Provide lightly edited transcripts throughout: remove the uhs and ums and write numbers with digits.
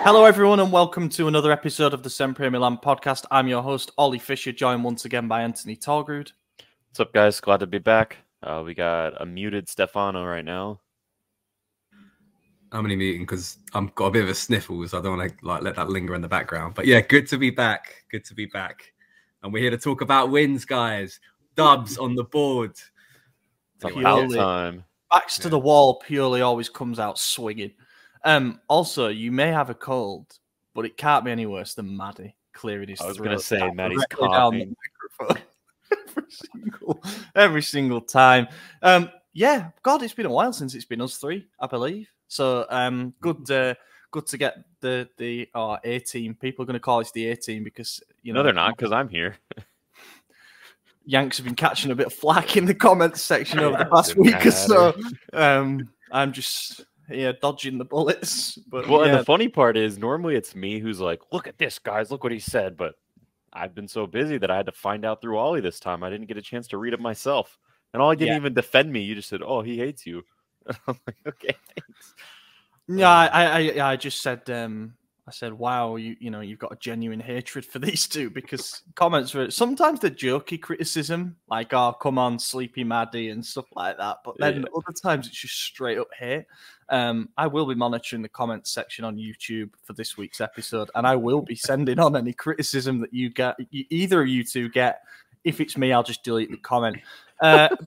Hello, everyone, and welcome to another episode of the SempreMilan podcast. I'm your host, Ollie Fisher, joined once again by Anthony Torgrud. What's up, guys? Glad to be back. We got a muted Stefano right now. I'm only muting because I've got a bit of a sniffle, so I don't want to let that linger in the background. But yeah, good to be back. Good to be back. And we're here to talk about wins, guys. Dubs on the board. It's about time. Backs to the wall, Pioli always comes out swinging. Also, you may have a cold, but it can't be any worse than Maddie clearing his throat. I was going to say, Maddie's coughing. every single time. Yeah, God, it's been a while since it's been us three, I believe. So good to get the A team. People are going to call us the A team because no, they're not, because I'm here. Yanks have been catching a bit of flack in the comments section over the past week or so. I'm just dodging the bullets. But and the funny part is, normally it's me who's like, "Look at this, guys! Look what he said." But I've been so busy that I had to find out through Ollie this time. I didn't get a chance to read it myself, and Ollie didn't even defend me. You just said, "Oh, he hates you." I'm like, "Okay, thanks." Yeah, I just said, I said, wow, you've got a genuine hatred for these two, because comments were sometimes the jokey criticism, like, oh, come on, Sleepy Maddie and stuff like that. But then other times it's just straight up hate. I will be monitoring the comments section on YouTube for this week's episode, and I will be sending on any criticism that you get, either of you two get. If it's me, I'll just delete the comment.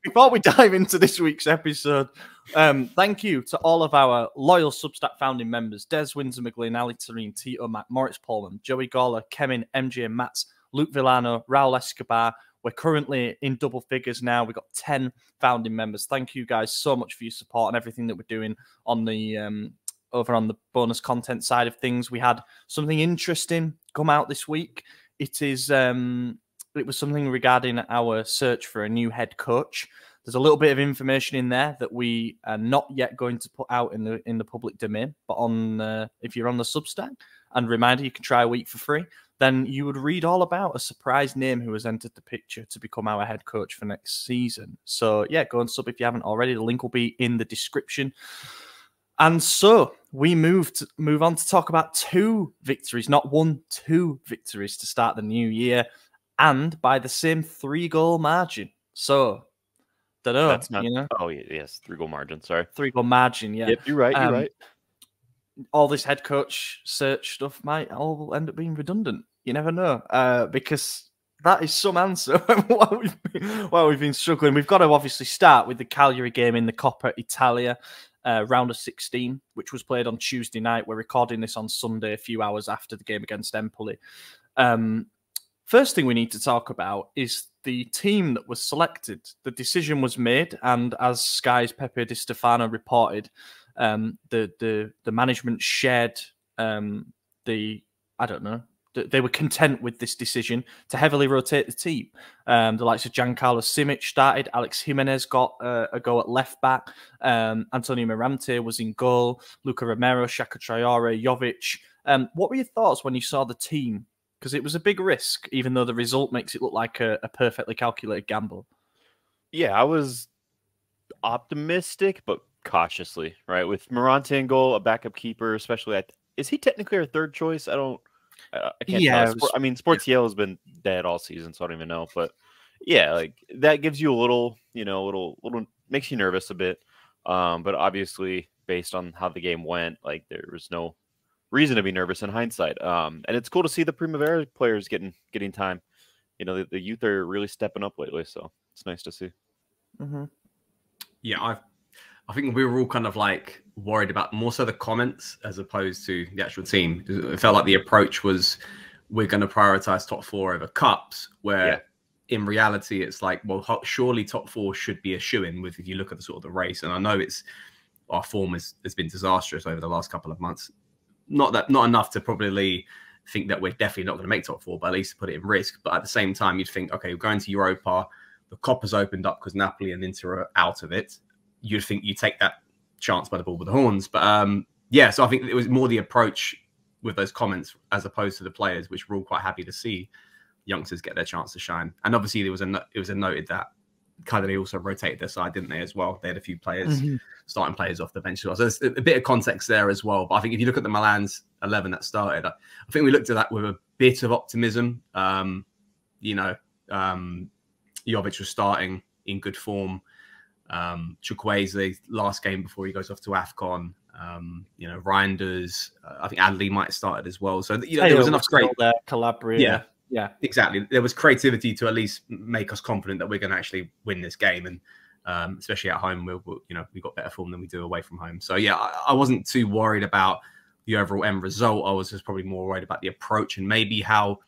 Before we dive into this week's episode, thank you to all of our loyal Substack founding members: Des, Windsor McGlynn, Ali Tareen, Tito, Mac, Moritz Pullman, Joey Gawler, Kemin, MJ and Mats, Luke Villano, Raul Escobar. We're currently in double figures now. We've got 10 founding members. Thank you guys so much for your support and everything that we're doing on the over on the bonus content side of things. We had something interesting come out this week. It was something regarding our search for a new head coach. There's a little bit of information in there that we are not yet going to put out in the public domain, but if you're on the Substack, and reminder, you can try a week for free, then you would read all about a surprise name who has entered the picture to become our head coach for next season. So yeah, go and sub if you haven't already. The link will be in the description. And so we move on to talk about 2 victories, not 1, 2 victories to start the new year, and by the same 3-goal margin. So, that's not. Oh yes, 3-goal margin. Sorry, 3-goal margin. Yeah, yep, you're right. You're right. All this head coach search stuff might all end up being redundant. You never know, because that is some answer while we've been struggling. We've got to obviously start with the Cagliari game in the Coppa Italia, round of 16, which was played on Tuesday night. We're recording this on Sunday, a few hours after the game against Empoli. First thing we need to talk about is the team that was selected. The decision was made, and as Sky's Pepe Di Stefano reported, the management shared they were content with this decision to heavily rotate the team. The likes of Giancarlo Simic started, Alex Jimenez got a go at left back, Antonio Mirante was in goal, Luca Romero, Chaka, Jovic. What were your thoughts when you saw the team? Because it was a big risk, even though the result makes it look like a perfectly calculated gamble. Yeah, I was optimistic, but cautiously, right? With Mirante in goal, a backup keeper, especially. Is he technically our third choice? I can't tell. I mean, Sports Yale has been dead all season, so I don't even know. But yeah, like that gives you a little, little makes you nervous a bit. But obviously, based on how the game went, like there was no reason to be nervous in hindsight. And it's cool to see the Primavera players getting time. The youth are really stepping up lately, so it's nice to see. Mm-hmm. Yeah, I think we were all kind of like worried about more so the comments as opposed to the actual team. It felt like the approach was, we're going to prioritize top 4 over cups, where in reality it's like, well, surely top 4 should be a shoo-in with, if you look at the sort of the race. And I know our form has been disastrous over the last couple of months. Not enough to probably think that we're definitely not going to make top 4, but at least to put it in risk. But at the same time, you'd think, okay, we're going to Europa. The Coppa's opened up because Napoli and Inter are out of it. You'd think you take that chance by the ball with the horns. But so I think it was more the approach with those comments as opposed to the players, which we're all quite happy to see youngsters get their chance to shine. And obviously, it was noted that Cagliari also rotated their side, didn't they, as well? They had a few players, starting players off the bench as well. So there's a bit of context there as well. But I think if you look at the Milan's 11 that started, I think we looked at that with a bit of optimism. Jovic was starting in good form. Chukwueze, last game before he goes off to AFCON. Reinders, I think Adley might have started as well. So there was enough great there, Calabria. Yeah, exactly. There was creativity to at least make us confident that we're going to actually win this game, and especially at home, we got better form than we do away from home. So yeah, I wasn't too worried about the overall end result. I was just probably more worried about the approach and maybe how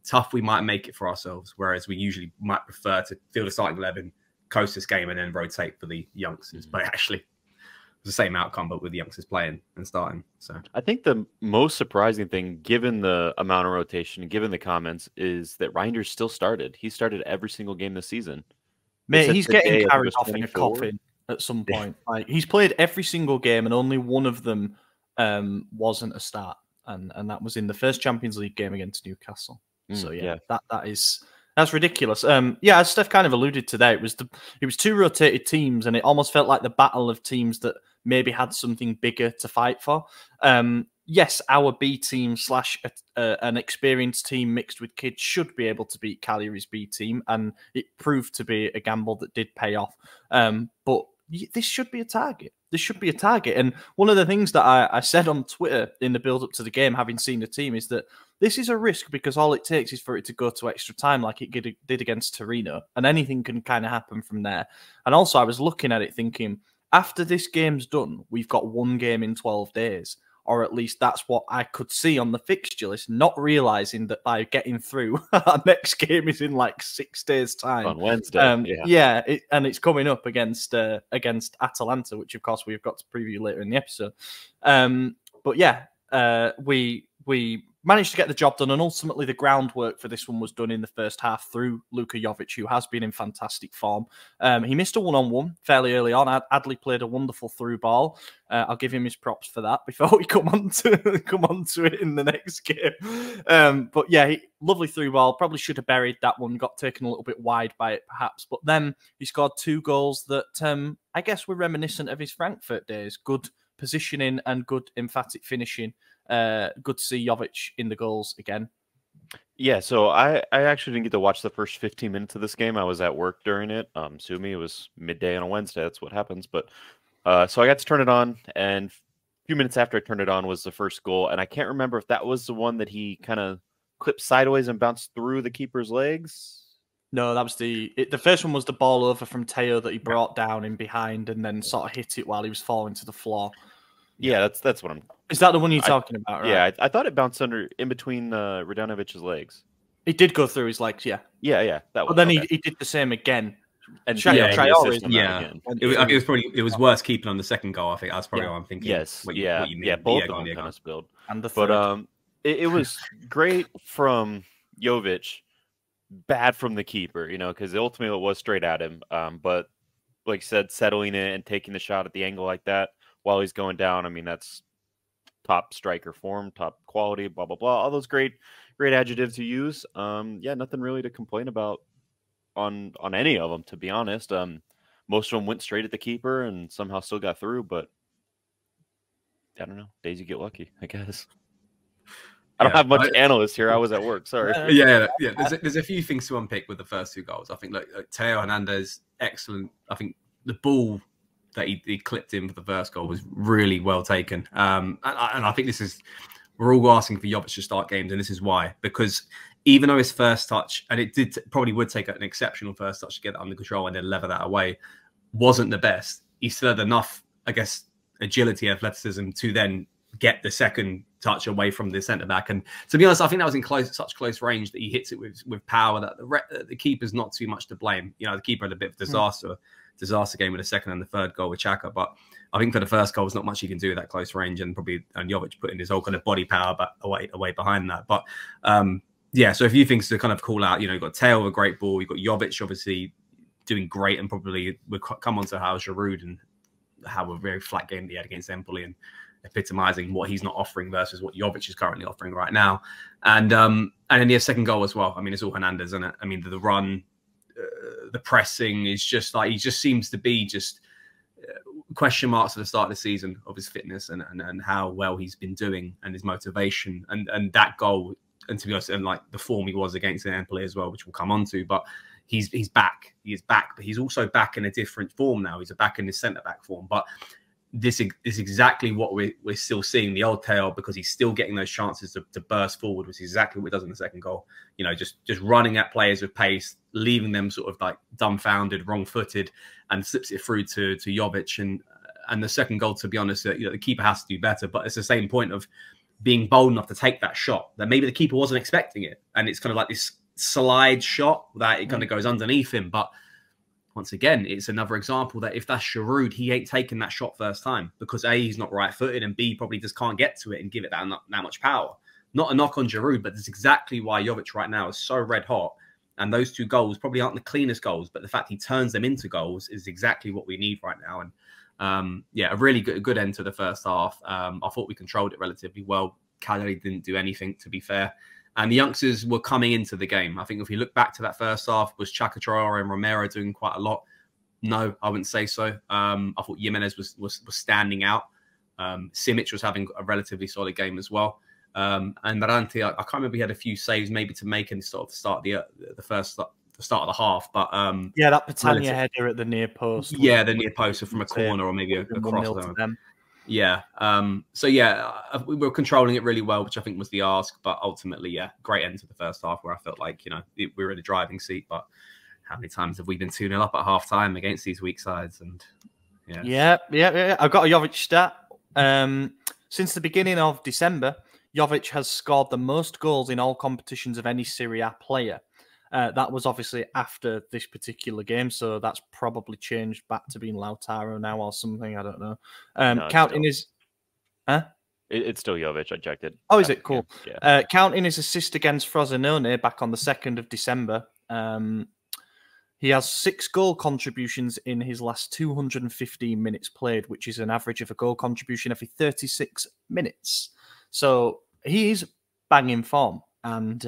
tough we might make it for ourselves. Whereas we usually might prefer to field a starting 11, coast this game, and then rotate for the youngsters. But actually, the same outcome, but with the youngsters playing and starting. So I think the most surprising thing, given the amount of rotation, given the comments, is that Reinders still started. He started every single game this season. Mate, he's getting carried off in a coffin at some point. Like, he's played every single game, and only one of them wasn't a start, and that was in the first Champions League game against Newcastle. So that's ridiculous. As Steph kind of alluded to there, it was two rotated teams, and it almost felt like the battle of teams that maybe had something bigger to fight for. Yes, our B team / an experienced team mixed with kids should be able to beat Cagliari's B team, and it proved to be a gamble that did pay off. But this should be a target. This should be a target. And one of the things that I said on Twitter in the build-up to the game, having seen the team, is that this is a risk because all it takes is for it to go to extra time like it did against Torino, and anything can kind of happen from there. And also, I was looking at it thinking, after this game's done, we've got one game in 12 days, or at least that's what I could see on the fixture list, not realising that by getting through, our next game is in like 6 days' time. On Wednesday. And it's coming up against Atalanta, which, of course, we've got to preview later in the episode. We managed to get the job done, and ultimately the groundwork for this one was done in the first half through Luka Jovic, who has been in fantastic form. He missed a one-on-one fairly early on. Adley played a wonderful through ball. I'll give him his props for that before we come on to it in the next game. Lovely through ball. Probably should have buried that one. Got taken a little bit wide by it, perhaps. But then he scored 2 goals that I guess were reminiscent of his Frankfurt days. Good positioning and good emphatic finishing. Good to see Jovic in the goals again. Yeah, so I actually didn't get to watch the first 15 minutes of this game. I was at work during it. Sue me, it was midday on a Wednesday. That's what happens. But so I got to turn it on, and a few minutes after I turned it on was the first goal. And I can't remember if that was the one that he kind of clipped sideways and bounced through the keeper's legs. No, that was the first one was the ball over from Theo that he brought down in behind and then sort of hit it while he was falling to the floor. Yeah, that's what I'm. Is that the one you're talking about? Right? Yeah, I thought it bounced in between Radonovic's legs. It did go through his legs. Yeah. Yeah. That. But then he did the same again. And it was worse keeping on the second goal. I think that's probably what I'm thinking. Yes. What you mean. Both of them kind of spilled. And the third. But it was great from Jovic, bad from the keeper. Because ultimately it was straight at him. But like you said, settling it and taking the shot at the angle like that while he's going down. I mean, that's top striker form, top quality, blah, blah, blah. All those great adjectives to use. Nothing really to complain about on any of them, to be honest. Most of them went straight at the keeper and somehow still got through, but I don't know. Days you get lucky, I guess. I don't have much analyst here. I was at work. Sorry. Yeah. There's a few things to unpick with the first 2 goals. I think like Theo Hernandez, excellent. I think the ball that he clipped in for the first goal was really well taken. And I think we're all asking for Jovic to start games, and this is why. Because even though his first touch, and it probably would take an exceptional first touch to get that under control and then lever that away, wasn't the best. He still had enough, I guess, agility, athleticism to then get the second touch away from the centre-back. And to be honest, I think that was in such close range that he hits it with power that the keeper's not too much to blame. The keeper had a bit of disaster game with the second and the third goal with Chaka, but I think for the first goal, there's not much you can do with that close range, and Jovic putting his whole kind of body power away behind that. But so a few things to kind of call out. You've got Theo with a great ball, you've got Jovic obviously doing great, and probably we'll come on to how Giroud and how a very flat game he had against Empoli and epitomizing what he's not offering versus what Jovic is currently offering right now. And then he has second goal as well. I mean, it's all Hernandez, isn't it? I mean, the run, the pressing is just like he just seems to be just question marks at the start of the season of his fitness and how well he's been doing and his motivation and that goal. And to be honest, and like the form he was against Empoli as well, which we'll come on to, but he's back. He is back, but he's also back in a different form now. He's back in his centre-back form. But this is exactly what we're still seeing, the old Theo, because he's still getting those chances to burst forward, which is exactly what he does in the second goal. You know, just running at players with pace, leaving them sort of like dumbfounded, wrong-footed, and slips it through to Jovic. And the second goal, to be honest, you know, the keeper has to do better, but it's the same point of being bold enough to take that shot that maybe the keeper wasn't expecting it. And it's kind of like this slide shot that it kind of goes underneath him. But once again, it's another example that if that's Giroud, he ain't taking that shot first time because A, he's not right-footed, and B, probably just can't get to it and give it that much power. Not a knock on Giroud, but that's exactly why Jovic right now is so red hot. And those two goals probably aren't the cleanest goals, but the fact he turns them into goals is exactly what we need right now. And yeah, a really good end to the first half. I thought we controlled it relatively well. Cagliari didn't do anything, to be fair. And the youngsters were coming into the game. I think if you look back to that first half, was Chaka and Romero doing quite a lot? No, I wouldn't say so. I thought Jimenez was standing out. Simic was having a relatively solid game as well. And Marante, I can't remember, he had a few saves maybe to make in sort of the start of the start of the half. But yeah, that Patania header at the near post. Yeah, the near post from a corner or maybe a cross. Yeah. So yeah, we were controlling it really well, which I think was the ask. But ultimately, yeah, great end to the first half where I felt like, you know, we were in a driving seat. But how many times have we been 2-0 up at half time against these weak sides? And yeah. I've got a Jovic stat. Since the beginning of December, Jovic has scored the most goals in all competitions of any Serie A player. That was obviously after this particular game, so that's probably changed back to being Lautaro now or something. I don't know. No, counting his, it's still Jovic. I checked it. Oh, is it? Cool. Yeah. Counting his assist against Frosinone back on the 2nd of December, he has 6 goal contributions in his last 215 minutes played, which is an average of a goal contribution every 36 minutes. So he is banging form. And,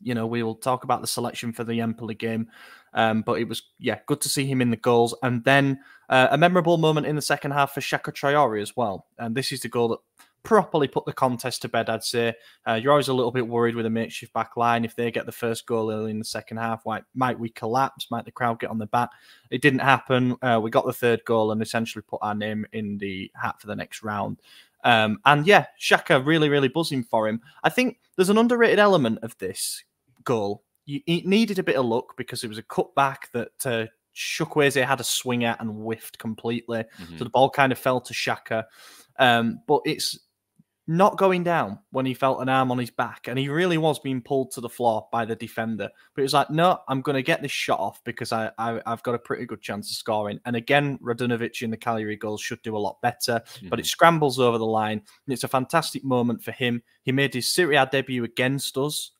you know, we will talk about the selection for the Empoli game. But it was, good to see him in the goals. And then a memorable moment in the second half for Chaka as well. And this is the goal that properly put the contest to bed, I'd say. You're always a little bit worried with a makeshift back line. If they get the first goal early in the second half, might we collapse? Might the crowd get on the back? It didn't happen. We got the third goal and essentially put our name in the hat for the next round. And yeah, Chaka really, really buzzing for him. I think there's an underrated element of this goal. It needed a bit of luck because it was a cutback that Chukwueze had a swing at and whiffed completely. So the ball kind of fell to Chaka. But it's not going down when he felt an arm on his back. And he really was being pulled to the floor by the defender. But it was like, no, I'm going to get this shot off because I've got a pretty good chance of scoring. And again, Radunovic in the Cagliari goals should do a lot better. But it scrambles over the line. And it's a fantastic moment for him. He made his Serie A debut against us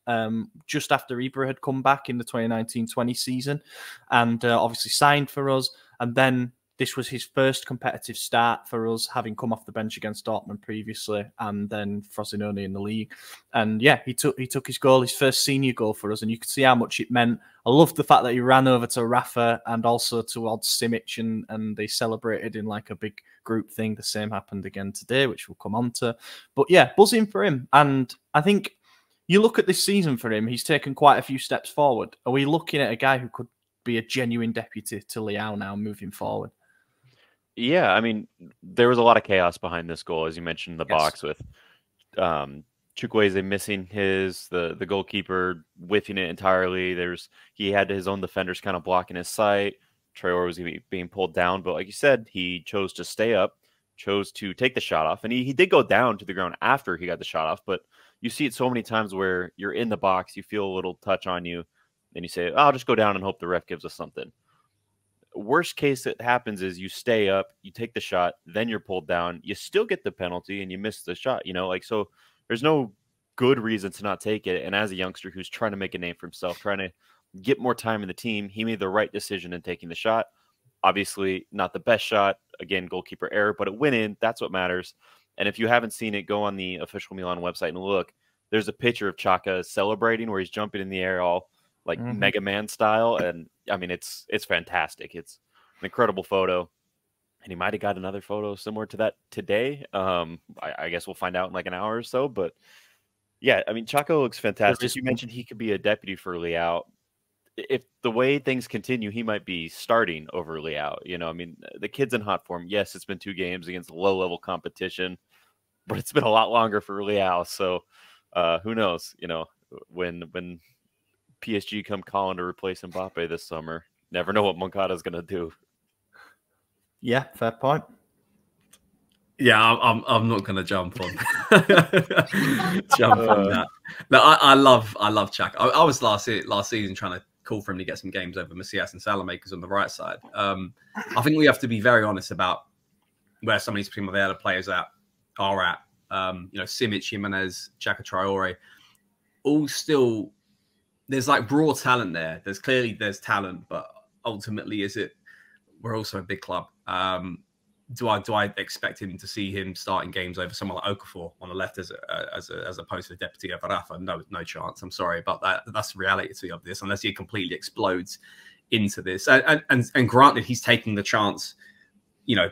just after Ibra had come back in the 2019-20 season. And obviously signed for us. And then this was his first competitive start for us, having come off the bench against Dortmund previously, and then Frosinone in the league. And yeah, he took his goal, his first senior goal for us, and you could see how much it meant. I loved the fact that he ran over to Rafa and also towards Simic, and they celebrated in like a big group thing. The same happened again today, which we'll come on to. But yeah, buzzing for him. And I think you look at this season for him, he's taken quite a few steps forward. Are we looking at a guy who could be a genuine deputy to Leao now moving forward? Yeah, I mean, there was a lot of chaos behind this goal, as you mentioned in the box, with Chukwueze missing the goalkeeper whiffing it entirely. He had his own defenders kind of blocking his sight. Traore was being pulled down, but like you said, he chose to stay up, chose to take the shot off, and he did go down to the ground after he got the shot off. But you see it so many times where you're in the box, you feel a little touch on you, and you say, "I'll just go down and hope the ref gives us something." Worst case that happens is you stay up, you take the shot, then you're pulled down, you still get the penalty and you miss the shot, so there's no good reason to not take it. And as a youngster who's trying to make a name for himself, trying to get more time in the team, he made the right decision in taking the shot. Obviously not the best shot, again, goalkeeper error, but it went in. That's what matters. And if you haven't seen it, go on the official Milan website and look. There's a picture of Chaka celebrating where he's jumping in the air all like Mega Man style. And I mean, it's fantastic. It's an incredible photo. And he might have got another photo similar to that today. I guess we'll find out in like an hour or so. But yeah, I mean, Chaka looks fantastic. You mentioned he could be a deputy for Leao. If the way things continue, he might be starting over Leao. You know, I mean, the kid's in hot form. Yes, it's been 2 games against low-level competition, but it's been a lot longer for Leao. So who knows? You know, when PSG come calling to replace Mbappe this summer, never know what Moncada's going to do. Yeah, fair point. Yeah, I'm not going to jump on that. No, I love Chaka. I was last season trying to call for him to get some games over Macias and Salamakers on the right side. I think we have to be very honest about where some of these Primavera players are at. You know, Simic, Jimenez, Chaka, Traore, all still, there's like raw talent there. There's talent, but ultimately, we're also a big club. Do I expect him to see him starting games over someone like Okafor on the left as opposed to the deputy of Rafa? No chance. I'm sorry, but that's the reality of this. Unless he completely explodes into this, and granted, he's taking the chance, you know,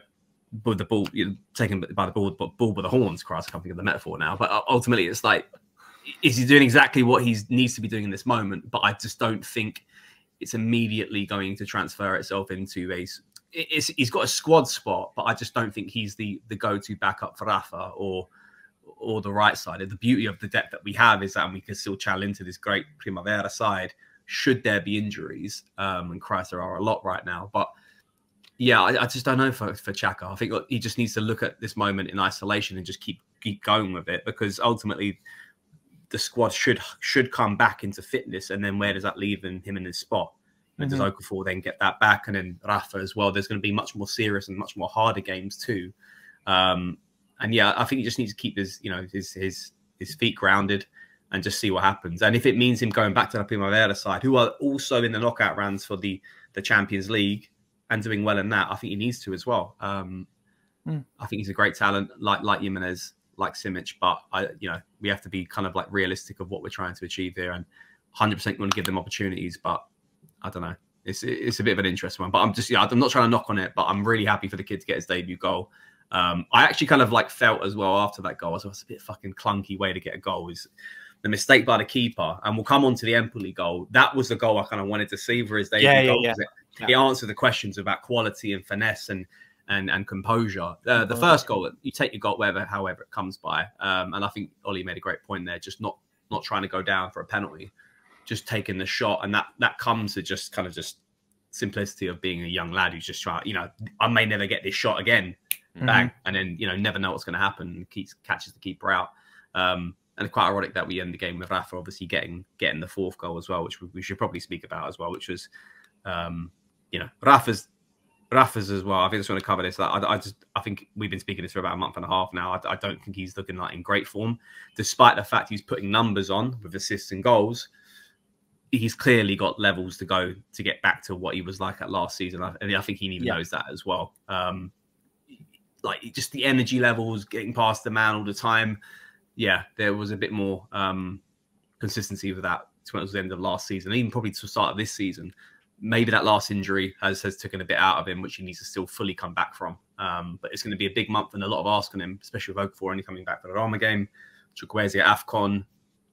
with the ball, taken by the ball with the horns. Christ, I can't think of the metaphor now. But ultimately, it's like, is he doing exactly what he needs to be doing in this moment? But I just don't think it's immediately going to transfer itself into he's got a squad spot, but I just don't think he's the go-to backup for Rafa or the right side. And the beauty of the depth that we have is that we can still channel into this great Primavera side should there be injuries. And Christ, there are a lot right now. But yeah, I just don't know for Chaka. I think he just needs to look at this moment in isolation and just keep going with it, because ultimately the squad should come back into fitness. And then where does that leave him in his spot? And does Okafor then get that back? And then Rafa as well. There's going to be much more serious and much more harder games too. And yeah, I think he just needs to keep his feet grounded and just see what happens. And if it means him going back to the Primavera side, who are also in the knockout rounds for the Champions League and doing well in that, I think he needs to as well. I think he's a great talent, like Jimenez, like Simic, but we have to be kind of like realistic of what we're trying to achieve here, and 100% want to give them opportunities, but I don't know. It's a bit of an interesting one, but I'm not trying to knock on it, but I'm really happy for the kid to get his debut goal. I actually kind of like felt as well after that goal, it's a bit fucking clunky way to get a goal, is the mistake by the keeper. And we'll come on to the Empoli goal. That was the goal I kind of wanted to see for his debut goal. It answered the questions about quality and finesse and composure. The first goal, you take your goal however it comes by. And I think Ollie made a great point there, just not trying to go down for a penalty, just taking the shot. And that comes to just kind of just simplicity of being a young lad who's just trying, I may never get this shot again. Bang. And then, never know what's going to happen. Catches the keeper out. And it's quite ironic that we end the game with Rafa obviously getting the 4th goal as well, which we should probably speak about as well, which was, Rafa's as well. I think I just want to cover this. I think we've been speaking this for about a month and a half now. I don't think he's looking like in great form, despite the fact he's putting numbers on with assists and goals. He's clearly got levels to go to get back to what he was like at last season. And I think he even knows that as well. Like just the energy levels, getting past the man all the time. Yeah, there was a bit more consistency with that towards the end of last season, even probably to the start of this season. Maybe that last injury has taken a bit out of him, which he needs to still fully come back from. But it's going to be a big month and a lot of ask on him, especially with Okafor only coming back for the Roma game, Chukwueze at AFCON.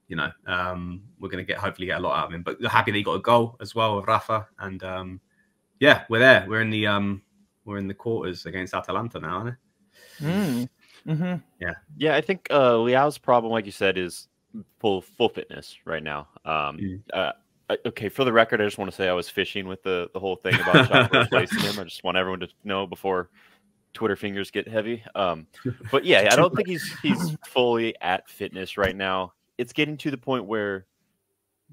We're going to hopefully get a lot out of him. But happy that he got a goal as well with Rafa. And yeah, we're there. We're in the quarters against Atalanta now, aren't we? Yeah. I think Leao's problem, like you said, is full fitness right now. Okay, for the record, I just want to say I was fishing with the whole thing about Chaka replacing him. I just want everyone to know before Twitter fingers get heavy. But yeah, I don't think he's fully at fitness right now. It's getting to the point where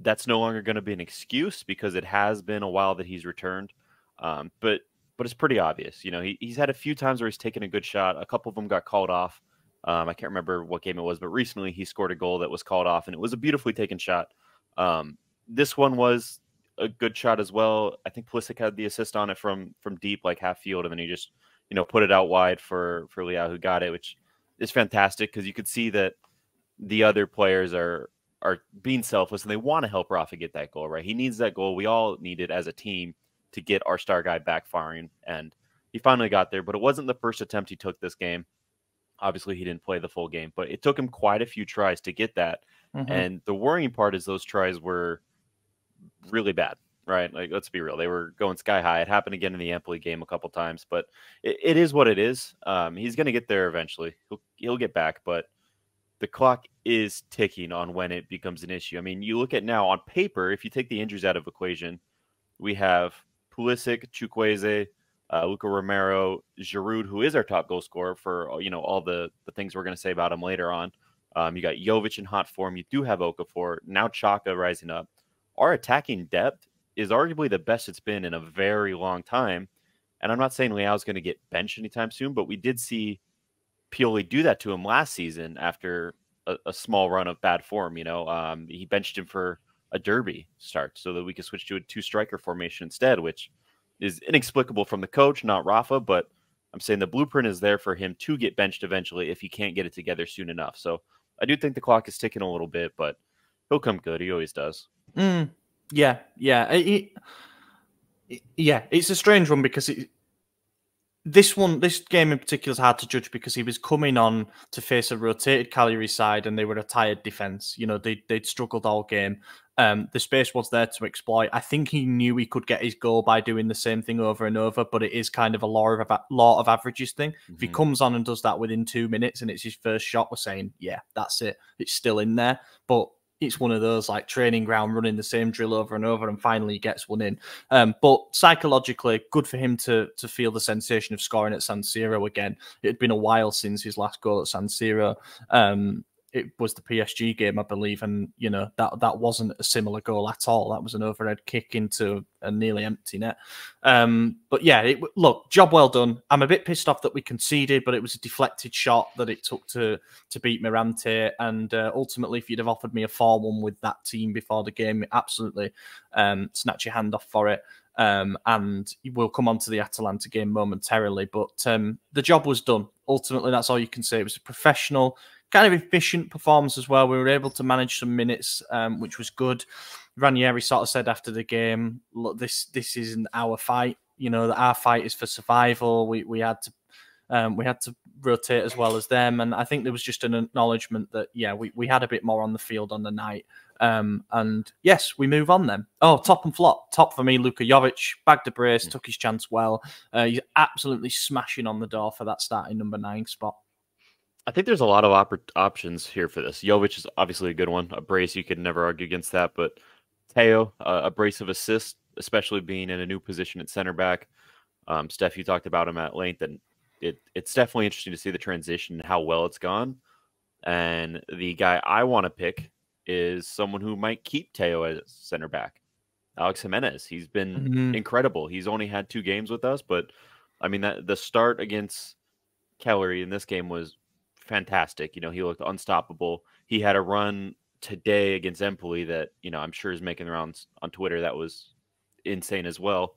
that's no longer going to be an excuse, because it has been a while that he's returned. But it's pretty obvious. He's had a few times where he's taken a good shot. A couple of them got called off. I can't remember what game it was, but recently he scored a goal that was called off, and it was a beautifully taken shot. This one was a good shot as well. I think Pulisic had the assist on it from deep, like half field, and then he just, put it out wide for Leao, who got it, which is fantastic, because you could see that the other players are are being selfless and they want to help Rafa get that goal, right? He needs that goal. We all need it as a team to get our star guy back firing, and he finally got there, but it wasn't the first attempt he took this game. Obviously, he didn't play the full game, but it took him quite a few tries to get that. And the worrying part is those tries were really bad, right? Like, let's be real. They were going sky high. It happened again in the Empoli game a couple times, but it is what it is. He's going to get there eventually. He'll get back, but the clock is ticking on when it becomes an issue. I mean, you look at now on paper, if you take the injuries out of equation, we have Pulisic, Chukwueze, Luca Romero, Giroud, who is our top goal scorer for all the things we're going to say about him later on. You got Jovic in hot form. You do have Okafor. Now Chaka rising up. Our attacking depth is arguably the best it's been in a very long time. And I'm not saying Leao's going to get benched anytime soon, but we did see Pioli do that to him last season after a small run of bad form. He benched him for a derby start so that we could switch to a 2-striker formation instead, which is inexplicable from the coach, not Rafa, but I'm saying the blueprint is there for him to get benched eventually if he can't get it together soon enough. So I do think the clock is ticking a little bit, but he'll come good. He always does. Yeah. It's a strange one because this game in particular is hard to judge because he was coming on to face a rotated Cagliari side and they were a tired defence. They'd struggled all game. The space was there to exploit. I think he knew he could get his goal by doing the same thing over and over, but it is kind of a law of averages thing. If he comes on and does that within 2 minutes and it's his first shot, we're saying, yeah, that's it. It's still in there. But it's one of those like training ground running the same drill over and over and finally he gets one in. But psychologically, good for him to feel the sensation of scoring at San Siro again. It had been a while since his last goal at San Siro. It was the PSG game, I believe, and that wasn't a similar goal at all. That was an overhead kick into a nearly empty net. But yeah, look, job well done. I'm a bit pissed off that we conceded, but it was a deflected shot that it took to beat Mirante. And ultimately, if you'd have offered me a 4-1 with that team before the game, absolutely snatch your hand off for it. And we'll come on to the Atalanta game momentarily, but the job was done. Ultimately, that's all you can say. It was a professional, kind of efficient performance as well. We were able to manage some minutes, which was good. Ranieri sort of said after the game, look, this isn't our fight. That our fight is for survival. We had to rotate as well as them. And I think there was just an acknowledgement that, yeah, we had a bit more on the field on the night. And yes, we move on then. Oh, top and flop. Top for me, Luka Jovic, bagged a brace, took his chance well. He's absolutely smashing on the door for that starting number 9 spot. I think there's a lot of options here for this. Jovic is obviously a good one. A brace, you could never argue against that. But Theo, a brace of assists, especially being in a new position at center back. Steph, you talked about him at length, and it's definitely interesting to see the transition and how well it's gone. And the guy I want to pick is someone who might keep Theo as center back, Alex Jimenez. He's been incredible. He's only had 2 games with us, but I mean, the start against Cagliari in this game was fantastic. He looked unstoppable. He had a run today against Empoli that, I'm sure is making the rounds on Twitter. That was insane as well.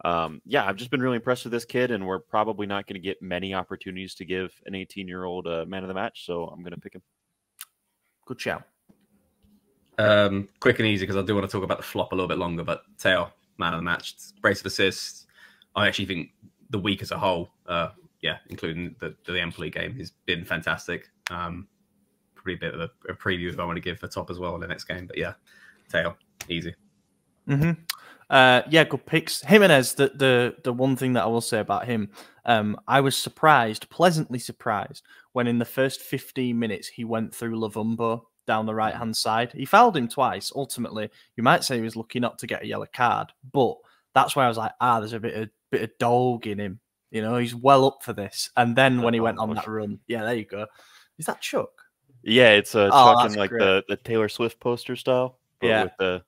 Yeah, I've just been really impressed with this kid, and we're probably not going to get many opportunities to give an 18-year-old man of the match, so I'm going to pick him. Good shout. Quick and easy, because I do want to talk about the flop a little bit longer, but Theo, man of the match, brace of assists. I actually think the week as a whole, including the Empoli game, has been fantastic. Probably a bit of a preview if I want to give for top as well in the next game, but yeah, Theo, easy. Yeah, good picks. Jimenez, the one thing that I will say about him, I was pleasantly surprised, when in the first 15 minutes he went through Lovumbo down the right-hand side. He fouled him twice. Ultimately, you might say he was lucky not to get a yellow card, but that's why I was like, there's a bit of dog in him. He's well up for this. And then when he went on that run, yeah, there you go. Is that Chuck? Yeah, it's Chuck in like the Taylor Swift poster style. Yeah. With the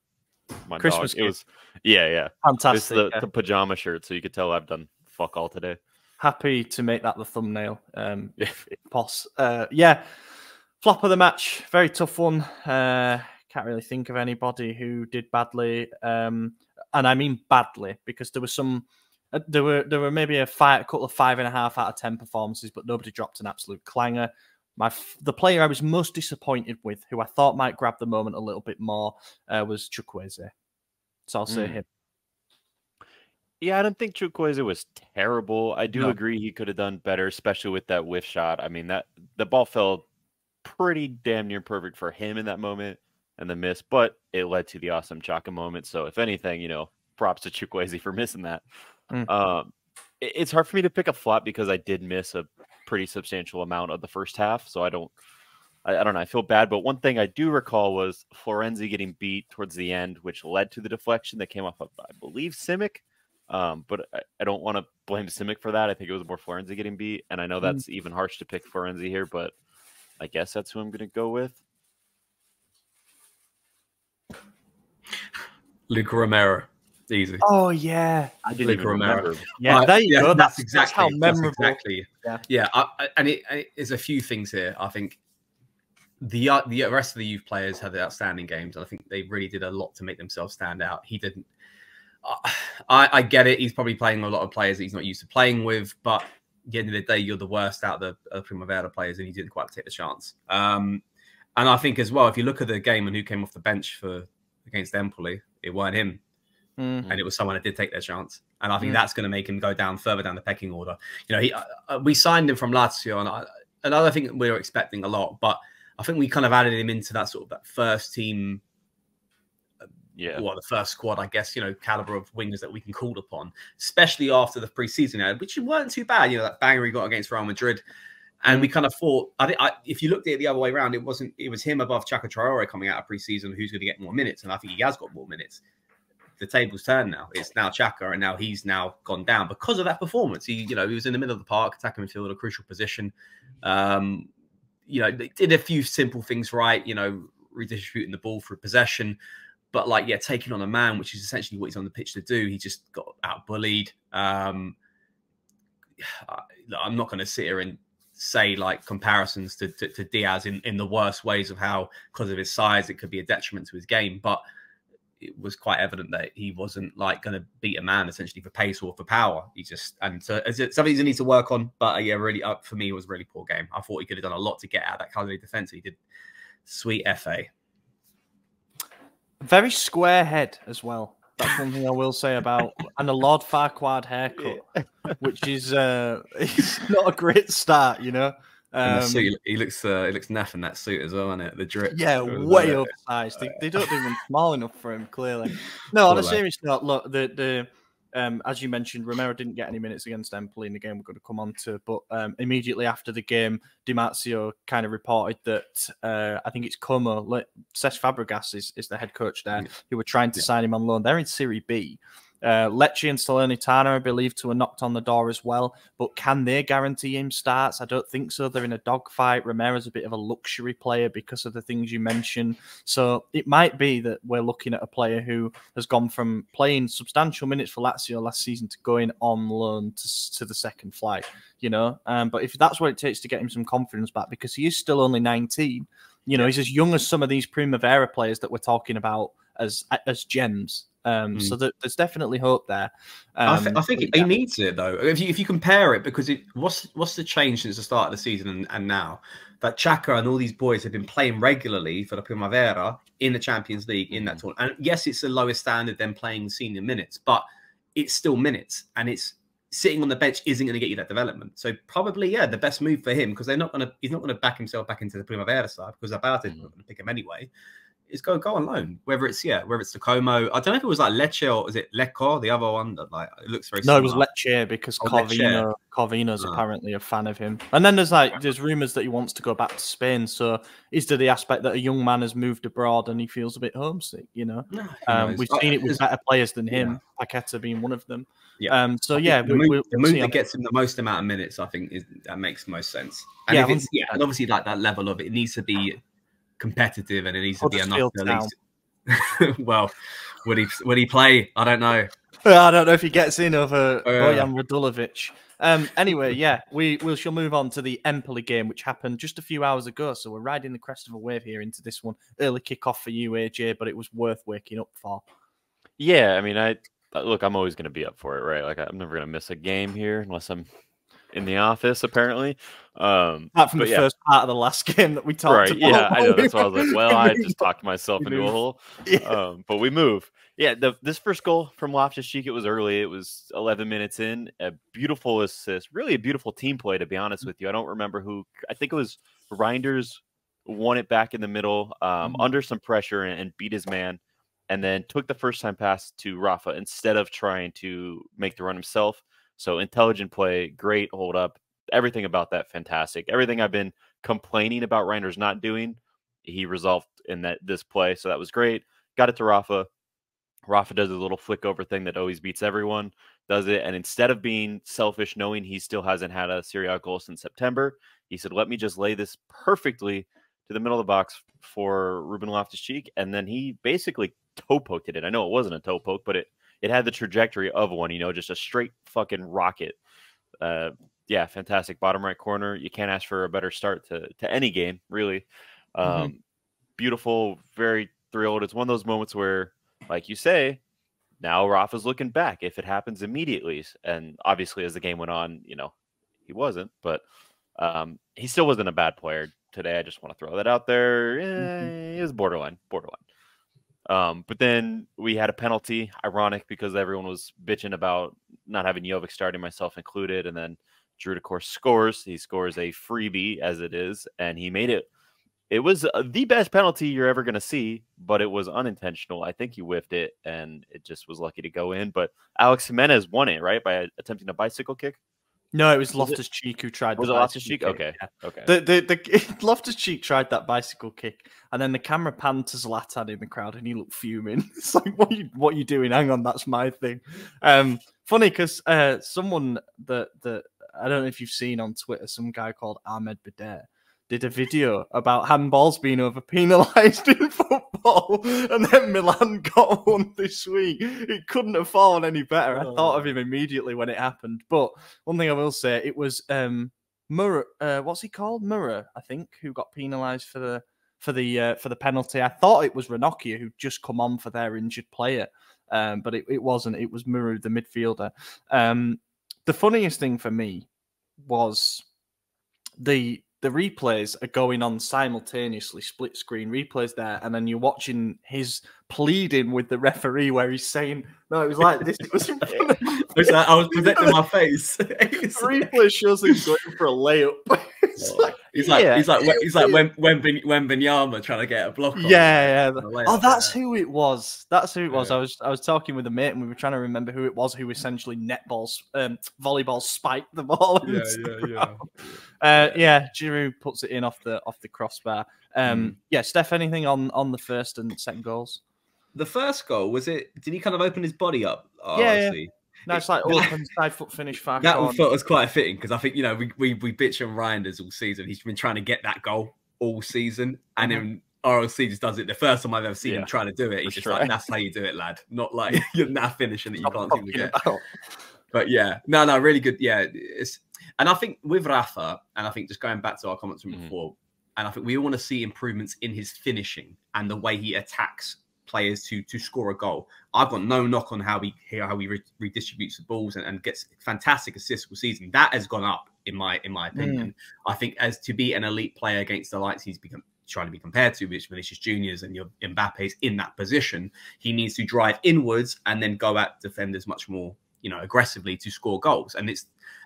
Christmas dog. It was, yeah. Fantastic. It's the pajama shirt, so you could tell I've done fuck all today. Happy to make that the thumbnail, if poss. Yeah, flop of the match, very tough one. Can't really think of anybody who did badly, and I mean badly because there was some. There were maybe a couple of 5.5 out of 10 performances, but nobody dropped an absolute clanger. The player I was most disappointed with, who I thought might grab the moment a little bit more, was Chukwueze. So I'll say him. Yeah, I don't think Chukwueze was terrible. I do agree he could have done better, especially with that whiff shot. I mean, the ball fell pretty damn near perfect for him in that moment and the miss, but it led to the awesome Chaka moment. So if anything, props to Chukwueze for missing that. It's hard for me to pick a flop because I did miss a pretty substantial amount of the first half. So I don't know. I feel bad. But one thing I do recall was Florenzi getting beat towards the end, which led to the deflection that came off of, I believe, Simic. But I don't want to blame Simic for that. I think it was more Florenzi getting beat. And I know that's even harsh to pick Florenzi here, but I guess that's who I'm going to go with. Luca Romero. Easy. Oh, yeah. I didn't even remember. Yeah, there you go. That's exactly how memorable. Exactly. Yeah. And it's a few things here. I think the rest of the youth players had outstanding games. I think they really did a lot to make themselves stand out. He didn't. I get it. He's probably playing a lot of players that he's not used to playing with, but at the end of the day, you're the worst out of the Primavera players, and he didn't quite take the chance. And I think as well, if you look at the game and who came off the bench against Empoli, it weren't him. And it was someone that did take their chance. And I think that's going to make him go further down the pecking order. We signed him from Lazio, and another thing we were expecting a lot, but I think we kind of added him into that sort of that first team. The first squad, I guess, caliber of wingers that we can call upon, especially after the preseason ad, which weren't too bad. That banger he got against Real Madrid. And we kind of thought, if you looked at it the other way around, it was him above Chaka Traore coming out of preseason who's going to get more minutes. And I think he has got more minutes. The table's turned now. It's now Chaka, and now he's gone down because of that performance. He was in the middle of the park, attacking midfield, a crucial position. They did a few simple things right, redistributing the ball through possession. But taking on a man, which is essentially what he's on the pitch to do, he just got out-bullied. I'm not going to sit here and say comparisons to Diaz in the worst ways of how, because of his size, it could be a detriment to his game. But it was quite evident that he wasn't going to beat a man essentially for pace or for power. So it's something he needs to work on. But really, for me, it was a really poor game. I thought he could have done a lot to get out of that Cagliari defense. He did. Sweet FA. Very square head as well. That's one thing I will say about, and a Lord Farquaad haircut, which is it's not a great start, Suit, he looks naff in that suit as well, isn't it? The drip. Yeah, way oversized. They don't do him small enough for him, clearly. No, on a serious note, look, the as you mentioned, Romero didn't get any minutes against Empoli in the game we're going to come on to, but immediately after the game, Di Marzio kind of reported that I think it's Como, Cesc Fabregas is the head coach there, who were trying to sign him on loan. They're in Serie B. Lecce and Salernitana are believed to have knocked on the door as well, but can they guarantee him starts? I don't think so. They're in a dogfight. Romero's a bit of a luxury player because of the things you mentioned. So it might be that we're looking at a player who has gone from playing substantial minutes for Lazio last season to going on loan to the second flight, But if that's what it takes to get him some confidence back, because he is still only 19, he's as young as some of these Primavera players that we're talking about as gems. So there's definitely hope there. I think he needs it though. If you compare it, because what's the change since the start of the season and now that Chaka and all these boys have been playing regularly for the Primavera in the Champions League in that tournament. And yes, it's the lowest standard than playing senior minutes, but it's still minutes, and it's sitting on the bench isn't going to get you that development. So probably the best move for him, because he's not going to back himself back into the Primavera side, because about it, not going to pick him anyway. Is go on loan, whether it's the Como. I don't know if it was Lecce or is it Lecco, the other one that it looks very similar. No, it was Lecce because Corvino's apparently a fan of him. And then there's rumours that he wants to go back to Spain. So is there the aspect that a young man has moved abroad and he feels a bit homesick? No, we've seen it with better players than him, Paqueta being one of them. Yeah. The move that gets him the most amount of minutes, I think, that makes the most sense. And and obviously that level of it needs to be competitive, and it needs to be enough to at least. Well, would he play? I don't know. I don't know if he gets in over Bojan Radulovic. Anyway, we shall move on to the Empoli game, which happened just a few hours ago. So we're riding the crest of a wave here into this one. Early kickoff for you, AJ, but it was worth waking up for. Yeah, I mean, I'm always going to be up for it, right? I'm never going to miss a game here unless I'm in the office, apparently. Apart from the first part of the last game that we talked about. Yeah, I know. That's why I was like, well, I just talked myself into a hole. Yeah. But we move. Yeah, this first goal from Loftus-Cheek, it was early. It was 11 minutes in. A beautiful assist. Really a beautiful team play, to be honest with you. I don't remember who. I think it was Reinders won it back in the middle under some pressure and beat his man, and then took the first time pass to Rafa instead of trying to make the run himself. So intelligent play, great hold up. Everything about that, fantastic. Everything I've been complaining about Reinders not doing, he resolved in this play. So that was great. Got it to Rafa. Rafa does a little flick over thing that always beats everyone, does it. And instead of being selfish, knowing he still hasn't had a Serie A goal since September, he said, let me just lay this perfectly to the middle of the box for Ruben Loftus-Cheek. And then he basically toe poked it. I know it wasn't a toe poke, but it had the trajectory of one, just a straight fucking rocket. Yeah, fantastic. Bottom right corner. You can't ask for a better start to any game, really. Beautiful, very thrilled. It's one of those moments where, like you say, now Rafa's looking back if it happens immediately. And obviously, as the game went on, he wasn't. But he still wasn't a bad player today. I just want to throw that out there. It was borderline. But then we had a penalty. Ironic, because everyone was bitching about not having Jovic starting, myself included. And then Giroud, of course, scores. He scores a freebie, as it is, and he made it. It was the best penalty you're ever going to see, but it was unintentional. I think he whiffed it, and it just was lucky to go in. But Alex Jimenez won it, right, by attempting a bicycle kick? No, it was Loftus-Cheek who tried the Loftus-Cheek? kick. Okay. Yeah. Okay. The Loftus-Cheek tried that bicycle kick, and then the camera panned to Zlatan in the crowd, and he looked fuming. It's like, what are you doing? Hang on, that's my thing. Funny, because someone that I don't know if you've seen on Twitter, some guy called Ahmed Bader did a video about handballs being over-penalised in football, and then Milan got one this week. It couldn't have fallen any better. I thought of him immediately when it happened. But one thing I will say, it was Murray, what's he called? Murray, I think, who got penalised for the penalty. I thought it was Ranocchia who'd just come on for their injured player, but it wasn't. It was Murray, the midfielder. The funniest thing for me was the replays are going on simultaneously, split screen replays there, and then you're watching his pleading with the referee where he's saying, no, it was like this, it was in front of me. I was protecting my face. The replay shows him going for a layup. He's like when Benyama trying to get a block on. Yeah. Oh, that's who it was. That's who it was. I was talking with a mate, and we were trying to remember who it was who essentially volleyball spiked the ball. Giroud puts it in off the crossbar. Steph, anything on the first and second goals? The first goal, was it? Did he kind of open his body up? Yeah. No, it's like open side foot finish far. That one felt was quite fitting, because I think we bitch on Reinders all season. He's been trying to get that goal all season, and then RLC just does it. The first time I've ever seen him trying to do it, he's just like, "That's how you do it, lad." Not like you're not finishing that you can't seem to get. But no, really good. Yeah, and I think with Rafa, and I think just going back to our comments from before, and I think we all want to see improvements in his finishing and the way he attacks players to score a goal. I've got no knock on how he redistributes the balls and gets fantastic assists all season. That has gone up in my opinion. I think as to be an elite player against the likes he's trying to be compared to, which Vinicius Juniors and your Mbappe's in that position, he needs to drive inwards and then go at defenders much more, aggressively to score goals. And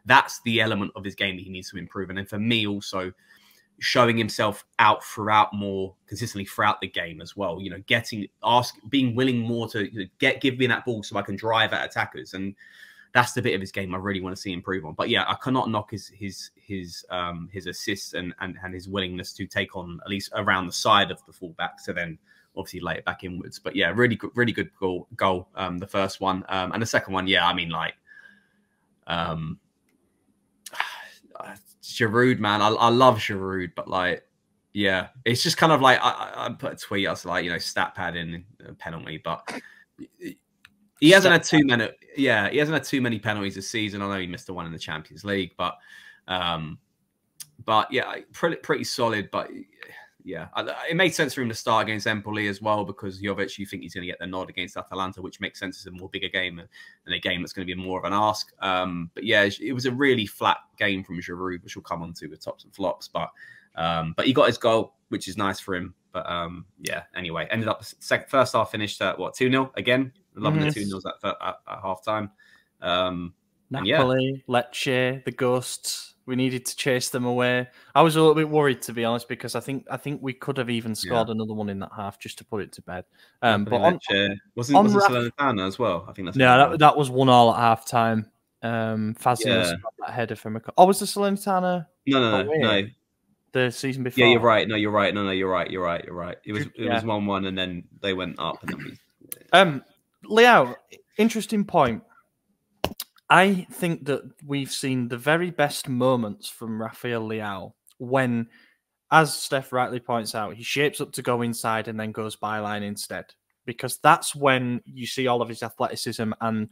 that's the element of his game that he needs to improve. And then for me also, showing himself out more consistently throughout the game as well. Being willing more to give me that ball so I can drive at attackers, and that's the bit of his game I really want to see improve on. But yeah, I cannot knock his assists and his willingness to take on at least around the side of the fullback, so then obviously lay it back inwards. But yeah, really good goal. The first one, and the second one, Giroud, man, I love Giroud, but it's just kind of like I put a tweet. I was like, stat pad in a penalty, but he hasn't had too many. Yeah, he hasn't had too many penalties this season. I know he missed the one in the Champions League, but yeah, pretty solid. But yeah, it made sense for him to start against Empoli as well, because Jovic, you think he's going to get the nod against Atalanta, which makes sense. It's a more bigger game and a game that's going to be more of an ask. But yeah, it was a really flat game from Giroud, which we'll come on to with tops and flops. But he got his goal, which is nice for him. But yeah, anyway, ended up first half finished at what, 2-0 again. Loving the 2-0s at half time. Napoli, Lecce, the Ghosts. We needed to chase them away. I was a little bit worried, to be honest, because I think we could have even scored another one in that half just to put it to bed. But wasn't Salernitana as well? I think that's that was 1-1 at half time. Fazio scored that header from a. Was the Salernitana? No. The season before. Yeah, you're right. No, you're right. No, you're right. It was 1-1, and then they went up, and then Leao, interesting point. I think that we've seen the very best moments from Rafael Leao when, as Steph rightly points out, he shapes up to go inside and then goes byline instead. Because that's when you see all of his athleticism, and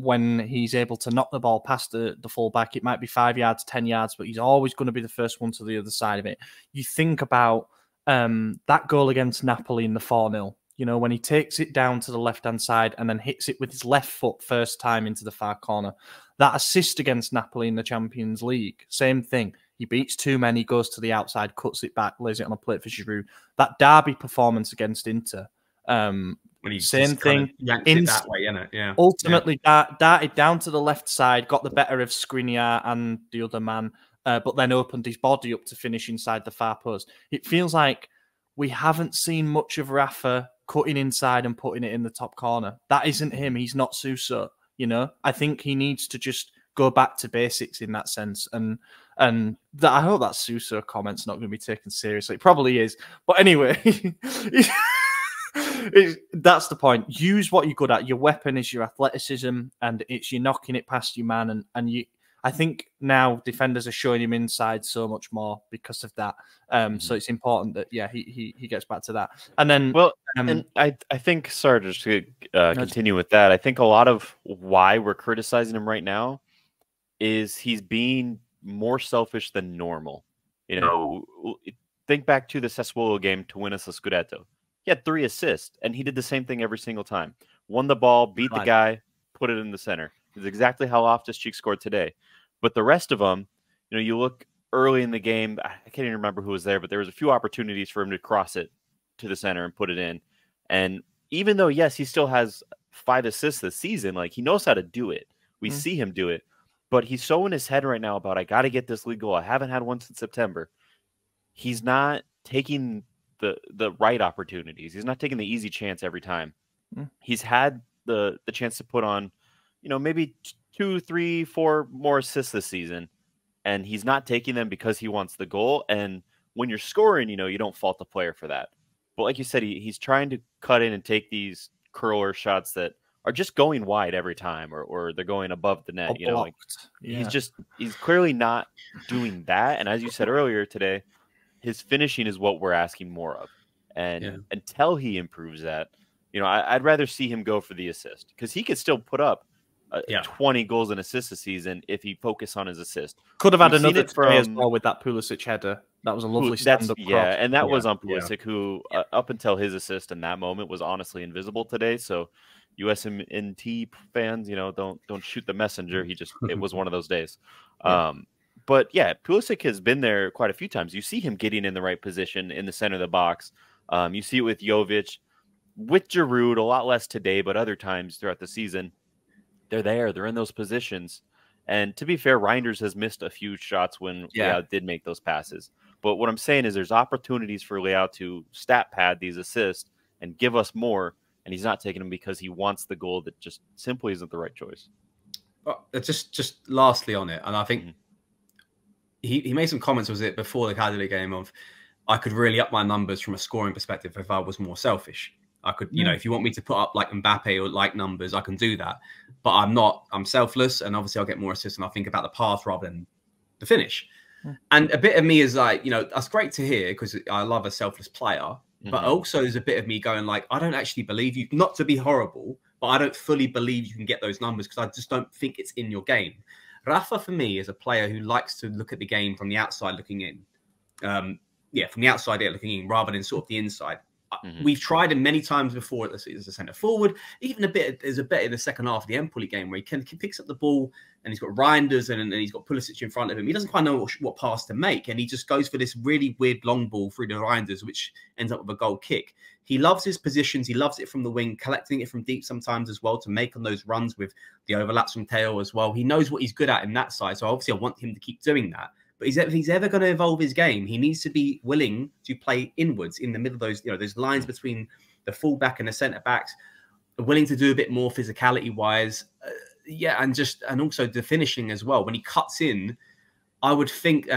when he's able to knock the ball past the fullback. It might be 5 yards, 10 yards, but he's always going to be the first one to the other side of it. You think about that goal against Napoli in the 4-0. You know, when he takes it down to the left-hand side and then hits it with his left foot first time into the far corner. That assist against Napoli in the Champions League, same thing. He beats two men, he goes to the outside, cuts it back, lays it on a plate for Giroud. That derby performance against Inter, same thing. That way, yeah. Ultimately, darted down to the left side, got the better of Skriniar and the other man, but then opened his body up to finish inside the far post. It feels like we haven't seen much of Rafa cutting inside and putting it in the top corner. That isn't him. He's not Suso, you know? I think he needs to just go back to basics in that sense. And I hope that Suso comment's not going to be taken seriously. It probably is. But anyway, that's the point. Use what you're good at. Your weapon is your athleticism, and it's you knocking it past your man. And you, I think now defenders are showing him inside so much more because of that. So it's important that he gets back to that. And then and I think, sorry, just to continue with that, I think a lot of why we're criticizing him right now is he's being more selfish than normal. You know, think back to the Sassuolo game to win us a Scudetto. He had 3 assists, and he did the same thing every single time. Won the ball, beat the guy, put it in the center. It's exactly how Loftus-Cheek scored today. But the rest of them, you know, you look early in the game, I can't even remember who was there, but there was a few opportunities for him to cross it to the center and put it in. And even though, yes, he still has 5 assists this season, like, he knows how to do it. We see him do it. But he's so in his head right now about, I got to get this league goal. I haven't had one since September. He's not taking the right opportunities. He's not taking the easy chance every time. He's had the chance to put on, you know, maybe 2, 3, 4 more assists this season, and he's not taking them because he wants the goal. And when you're scoring, you know, you don't fault the player for that. But like you said, he's trying to cut in and take these curler shots that are just going wide every time, or they're going above the net. You know, like he's clearly not doing that. And as you said earlier today, his finishing is what we're asking more of. And until he improves that, you know, I'd rather see him go for the assist, because he could still put up 20 goals and assists a season if he focused on his assist. Could have had another today as well with that Pulisic header. That was a lovely stand-up cross. And that was on Pulisic, who up until his assist in that moment was honestly invisible today. So USMNT fans, you know, don't shoot the messenger. It was one of those days. But yeah, Pulisic has been there quite a few times. You see him getting in the right position in the center of the box. You see it with Jovic, with Giroud, a lot less today, but other times throughout the season, they're there. They're in those positions. And to be fair, Reinders has missed a few shots when Leao did make those passes. But what I'm saying is there's opportunities for Leao to stat pad these assists and give us more, and he's not taking them because he wants the goal that just simply isn't the right choice. Well, just lastly on it, and I think he made some comments, was it before the Cagliari game, of I could really up my numbers from a scoring perspective if I was more selfish. I could, you know, if you want me to put up like Mbappe or like numbers, I can do that. But I'm not. I'm selfless, and obviously I'll get more assists, and I'll think about the path rather than the finish. And a bit of me is like, you know, that's great to hear, because I love a selfless player. But also there's a bit of me going like, I don't actually believe you, not to be horrible, but I don't fully believe you can get those numbers, because I just don't think it's in your game. Rafa, for me, is a player who likes to look at the game from the outside looking in. from the outside looking in rather than sort of the inside. We've tried him many times before as a centre forward. Even there's a bit in the second half of the Empoli game where he picks up the ball and he's got Reinders and he's got Pulisic in front of him. He doesn't quite know what pass to make, and he just goes for this really weird long ball through the Reinders, which ends up with a goal kick. He loves his positions. He loves it from the wing, collecting it from deep sometimes as well to make on those runs with the overlaps from Theo as well. He knows what he's good at in that side, so obviously I want him to keep doing that. But if he's ever going to evolve his game, he needs to be willing to play inwards in the middle of those, those lines between the fullback and the centre backs, willing to do a bit more physicality wise. And also the finishing as well. When he cuts in, I would think,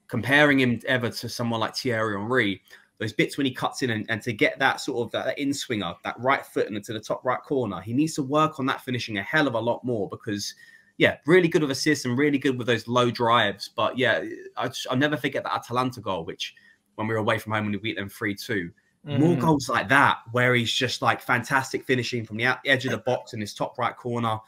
comparing him ever to someone like Thierry Henry, those bits when he cuts in and to get that sort of that in swinger, that right foot into the top right corner, he needs to work on that finishing a hell of a lot more because, really good with assists and really good with those low drives. But I'll never forget that Atalanta goal, which when we were away from home when we beat them 3-2. More goals like that, where he's just like fantastic finishing from the edge of the box in his top right corner,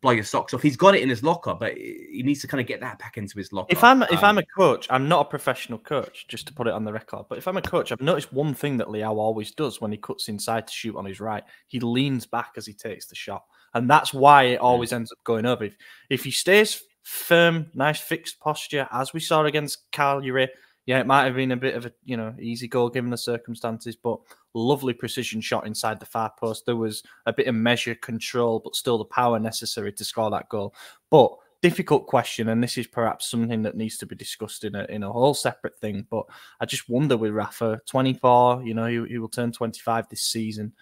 blow your socks off. He's got it in his locker, but he needs to kind of get that back into his locker. If I'm a coach, I'm not a professional coach, just to put it on the record. But if I'm a coach, I've noticed one thing that Leao always does when he cuts inside to shoot on his right. He leans back as he takes the shot. And that's why it always ends up going over. If he stays firm, nice fixed posture, as we saw against Cagliari, it might have been a bit of a easy goal given the circumstances, but lovely precision shot inside the far post. There was a bit of measure, control, but still the power necessary to score that goal. But difficult question, and this is perhaps something that needs to be discussed in a whole separate thing. But I just wonder with Rafa, 24, he will turn 25 this season.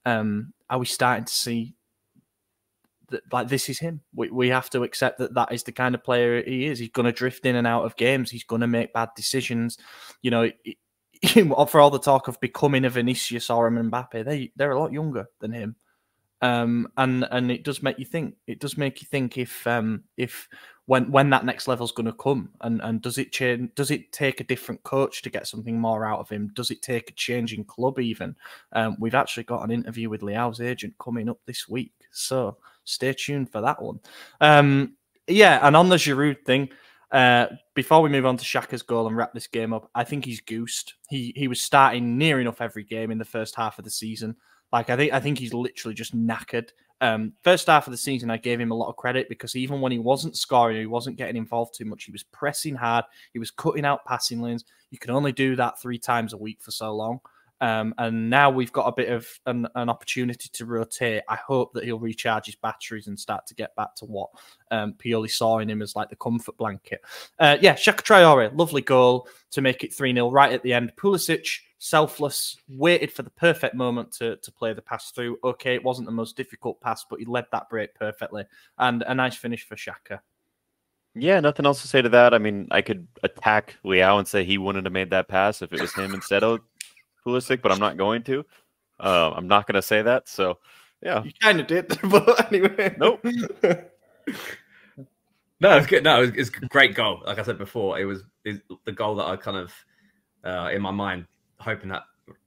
Are we starting to see like this is him? We have to accept that is the kind of player he is. He's going to drift in and out of games. He's going to make bad decisions. For all the talk of becoming a Vinicius or a Mbappe, they're a lot younger than him. And it does make you think. It does make you think if when that next level's going to come, and does it change? Does it take a different coach to get something more out of him? Does it take a change in club even? We've actually got an interview with Leao's agent coming up this week, so stay tuned for that one. And on the Giroud thing, before we move on to Chaka's goal and wrap this game up, I think he's goosed. He was starting near enough every game in the first half of the season. I think he's literally just knackered. First half of the season, I gave him a lot of credit because even when he wasn't scoring, he wasn't getting involved too much. He was pressing hard. He was cutting out passing lanes. You can only do that 3 times a week for so long. And now we've got a bit of an opportunity to rotate. I hope that he'll recharge his batteries and start to get back to what Pioli saw in him as like the comfort blanket. Chaka Traore, lovely goal to make it 3-0 right at the end. Pulisic, selfless, waited for the perfect moment to play the pass through. Okay, it wasn't the most difficult pass, but he led that break perfectly. And a nice finish for Chaka. Yeah, nothing else to say to that. I mean, I could attack Leao and say he wouldn't have made that pass if it was him instead of Pulisic, but I'm not going to. I'm not going to say that. So, yeah. You kind of did, but anyway. Nope. No, it's good. No, it's a great goal. Like I said before, it's the goal that I kind of, in my mind, hoping that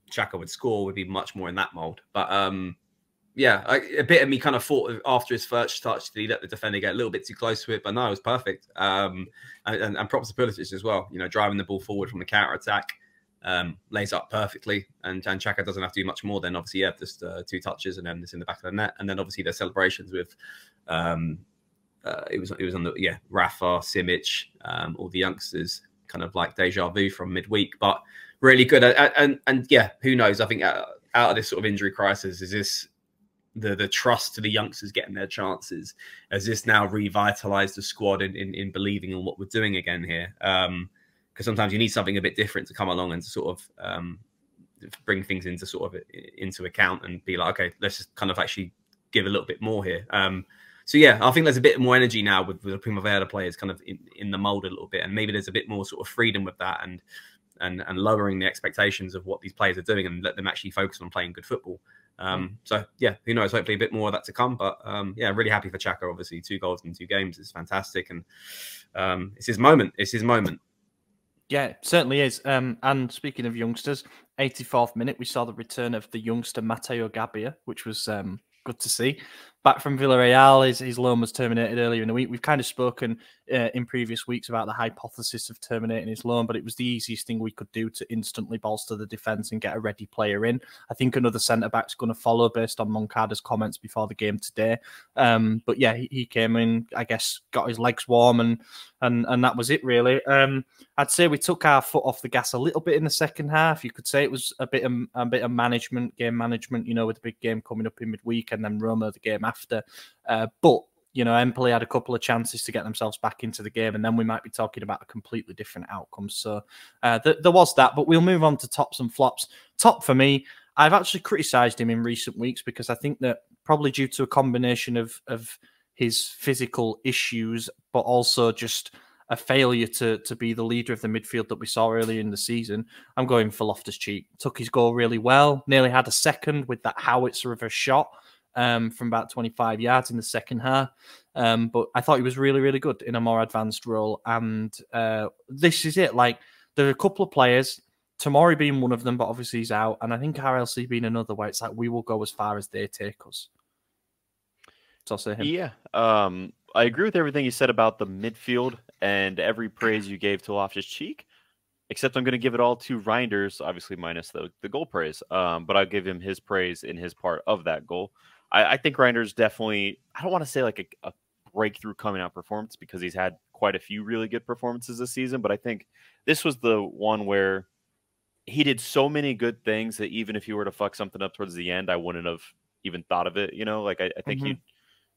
Chaka would score would be much more in that mold. But, a bit of me kind of thought after his first touch, did he let the defender get a little bit too close to it? But no, it was perfect. And props to Pulisic as well, driving the ball forward from the counter-attack. Lays up perfectly, and Chaka doesn't have to do much more than obviously just 2 touches and then this in the back of the net, and then obviously their celebrations with it was on the Rafa, Simic, all the youngsters, kind of like deja vu from midweek, but really good. And who knows? I think out of this sort of injury crisis, is this the trust to the youngsters getting their chances? Has this now revitalized the squad in believing in what we're doing again here? Because sometimes you need something a bit different to come along and to sort of bring things into account and be like, okay, let's just kind of actually give a little bit more here. I think there's a bit more energy now with the Primavera players kind of in the mold a little bit, and maybe there's a bit more sort of freedom with that and lowering the expectations of what these players are doing and let them actually focus on playing good football. Who knows? Hopefully a bit more of that to come. But really happy for Chaka. Obviously, 2 goals in 2 games is fantastic, and it's his moment. It's his moment. Yeah, it certainly is. And speaking of youngsters, 84th minute, we saw the return of the youngster Matteo Gabbia, which was good to see. back from Villarreal. His loan was terminated earlier in the week. We've kind of spoken in previous weeks about the hypothesis of terminating his loan, but it was the easiest thing we could do to instantly bolster the defence and get a ready player in. I think another centre-back's going to follow based on Moncada's comments before the game today. But yeah, he came in, I guess, got his legs warm, and that was it, really. I'd say we took our foot off the gas a little bit in the second half. You could say it was a bit of management, game management, with the big game coming up in midweek, and then Roma the game after. But Empoli had a couple of chances to get themselves back into the game, and then we might be talking about a completely different outcome. So there was that, but we'll move on to tops and flops. Top for me, I've actually criticised him in recent weeks because I think that probably due to a combination of his physical issues, but also just a failure to be the leader of the midfield that we saw earlier in the season, I'm going for Loftus-Cheek. Took his goal really well, nearly had a second with that howitzer of a shot from about 25 yards in the second half. But I thought he was really, really good in a more advanced role. And this is it. Like, there are a couple of players, Tomori being one of them, but obviously he's out. And I think RLC being another, where it's like we will go as far as they take us. So I'll say him. Yeah. I agree with everything you said about the midfield and every praise you gave to Loftus-Cheek, except I'm going to give it all to Reinders, obviously minus the goal praise. But I'll give him his praise in his part of that goal. I think Reinders definitely, I don't want to say like a breakthrough coming out performance because he's had quite a few really good performances this season, but I think this was the one where he did so many good things that even if he were to fuck something up towards the end, I wouldn't have even thought of it. Like I think he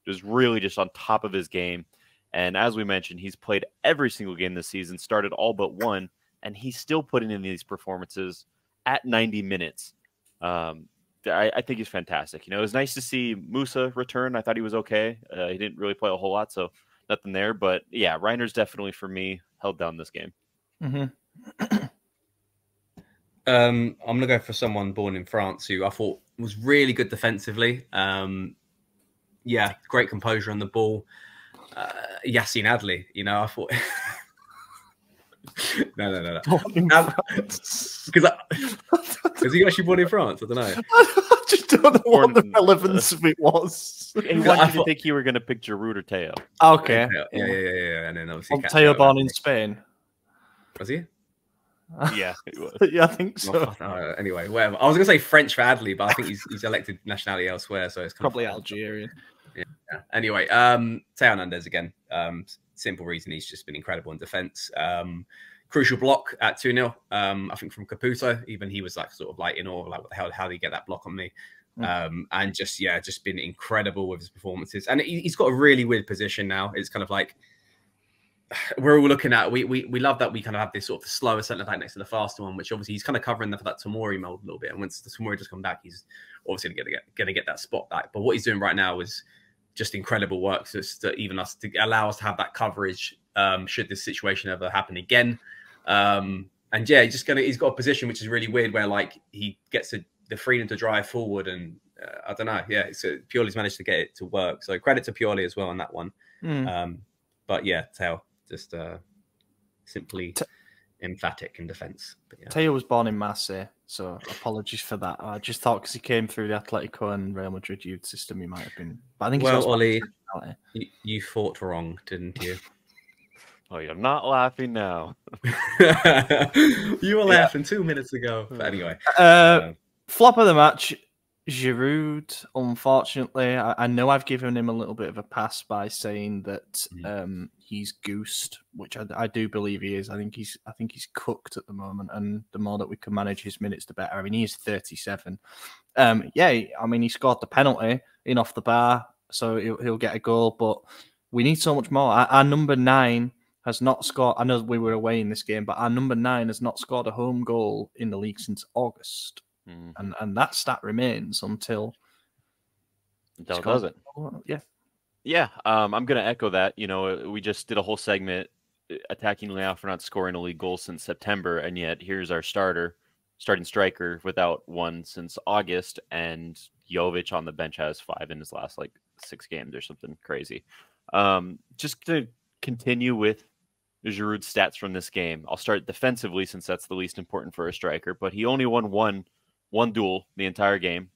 was really just on top of his game. And as we mentioned, he's played every single game this season, started all but one, and he's still putting in these performances at 90 minutes. I think he's fantastic. It was nice to see Musa return. I thought he was okay. He didn't really play a whole lot, so nothing there. But yeah, Reiner's definitely, for me, held down this game. I'm going to go for someone born in France who I thought was really good defensively. Yeah, great composure on the ball. Yassine Adli, I thought... No. Because is he actually born in France? I don't know. I just don't know what the relevance of it was. He wanted to think you were going to pick Giroud or Theo. Okay. Yeah. And then obviously Theo born in Spain. Was he? Yeah, he was. Yeah, I think so. Anyway, whatever. I was going to say French for Adli, but I think he's elected nationality elsewhere, so it's probably Algerian. Yeah. Anyway, Theo Hernandez again. Simple reason, he's just been incredible in defense. Crucial block at 2-0. I think from Caputo, even he was sort of in awe, like what the hell, how did he get that block on me? And just been incredible with his performances. And he's got a really weird position now. It's kind of like we're all looking at. We love that we kind of have this sort of the slower centre back next to the faster one, which obviously he's kind of covering for that Tomori mold a little bit. And once the Tomori does come back, he's obviously going to get that spot back. But what he's doing right now is just incredible work, just to even us to allow us to have that coverage should this situation ever happen again. And yeah, he's got a position which is really weird where he gets the freedom to drive forward, and I don't know. Yeah, so Pioli's managed to get it to work. So credit to Pioli as well on that one. But yeah, Theo just simply emphatic in defence. Yeah. Theo was born in Marseille, so apologies for that. I just thought because he came through the Atletico and Real Madrid youth system, he might have been. But I think Ollie, you thought wrong, didn't you? Oh, you're not laughing now. You were laughing 2 minutes ago. But anyway, flop of the match, Giroud. Unfortunately, I know I've given him a little bit of a pass by saying that he's goosed, which I do believe he is. I think he's cooked at the moment, and the more that we can manage his minutes, the better. I mean, he is 37. He scored the penalty in off the bar, so he'll get a goal. But we need so much more. Our number 9 has not scored. I know we were away in this game, but our number 9 has not scored a home goal in the league since August. And that stat remains until it doesn't. Yeah. I'm going to echo that. We just did a whole segment attacking Leao for not scoring a league goal since September, and yet here's our starting striker without one since August, and Jovic on the bench has 5 in his last 6 games or something crazy. Just to continue with Giroud's stats from this game, I'll start defensively since that's the least important for a striker, but he only won one duel the entire game.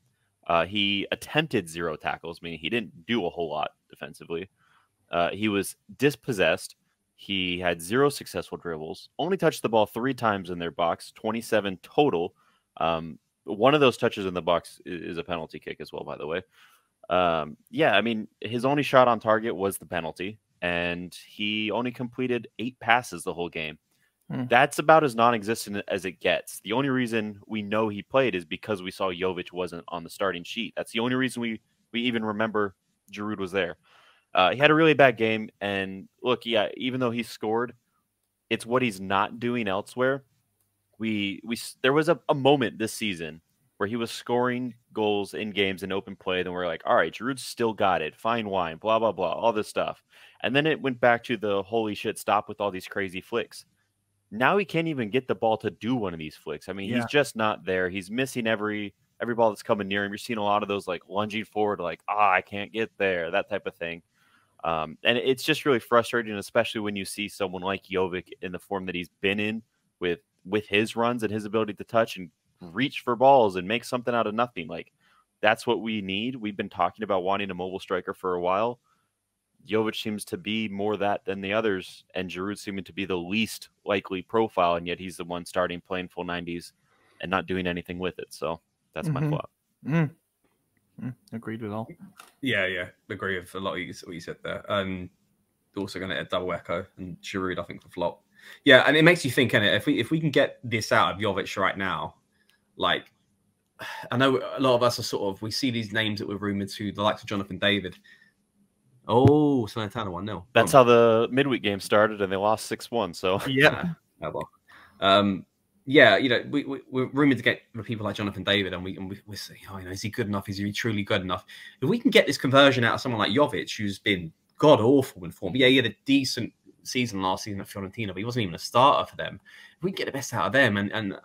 He attempted 0 tackles, meaning he didn't do a whole lot defensively. He was dispossessed. He had 0 successful dribbles, only touched the ball 3 times in their box, 27 total. One of those touches in the box is a penalty kick as well, by the way. Yeah, I mean, his only shot on target was the penalty, and he only completed 8 passes the whole game. That's about as non-existent as it gets. The only reason we know he played is because we saw Jovic wasn't on the starting sheet. That's the only reason we even remember Giroud was there. He had a really bad game, and look, yeah, even though he scored, it's what he's not doing elsewhere. There was a moment this season where he was scoring goals in games in open play. Then we're like, all right, Giroud's still got it. Fine wine, blah, blah, blah, all this stuff. And then it went back to the holy shit, stop with all these crazy flicks. Now he can't even get the ball to do one of these flicks. I mean, he's just not there. He's missing every ball that's coming near him. You're seeing a lot of those like lunging forward, like, I can't get there, that type of thing. And it's just really frustrating, especially when you see someone like Jovic in the form that he's been in with his runs and his ability to touch and reach for balls and make something out of nothing. Like, that's what we need. We've been talking about wanting a mobile striker for a while. Jovic seems to be more that than the others, and Giroud seeming to be the least likely profile, and yet he's the one starting, playing full 90s and not doing anything with it. So that's my thought. Agreed with all. Yeah. Agree with a lot of what you said there. Also going to double echo, and Giroud, I think, for flop. Yeah, and it makes you think, innit? If we can get this out of Jovic right now, like, I know a lot of us are sort of, we see these names that were rumored to the likes of Jonathan David. Oh, Salernitana 1-0. That's how the midweek game started, and they lost 6-1. So yeah. Yeah, you know, we're rumored to get people like Jonathan David, and we're saying, oh, you know, is he good enough? Is he truly good enough? If we can get this conversion out of someone like Jovic, who's been god awful in form. Yeah, he had a decent season last season at Fiorentina, but he wasn't even a starter for them. If we can get the best out of them, and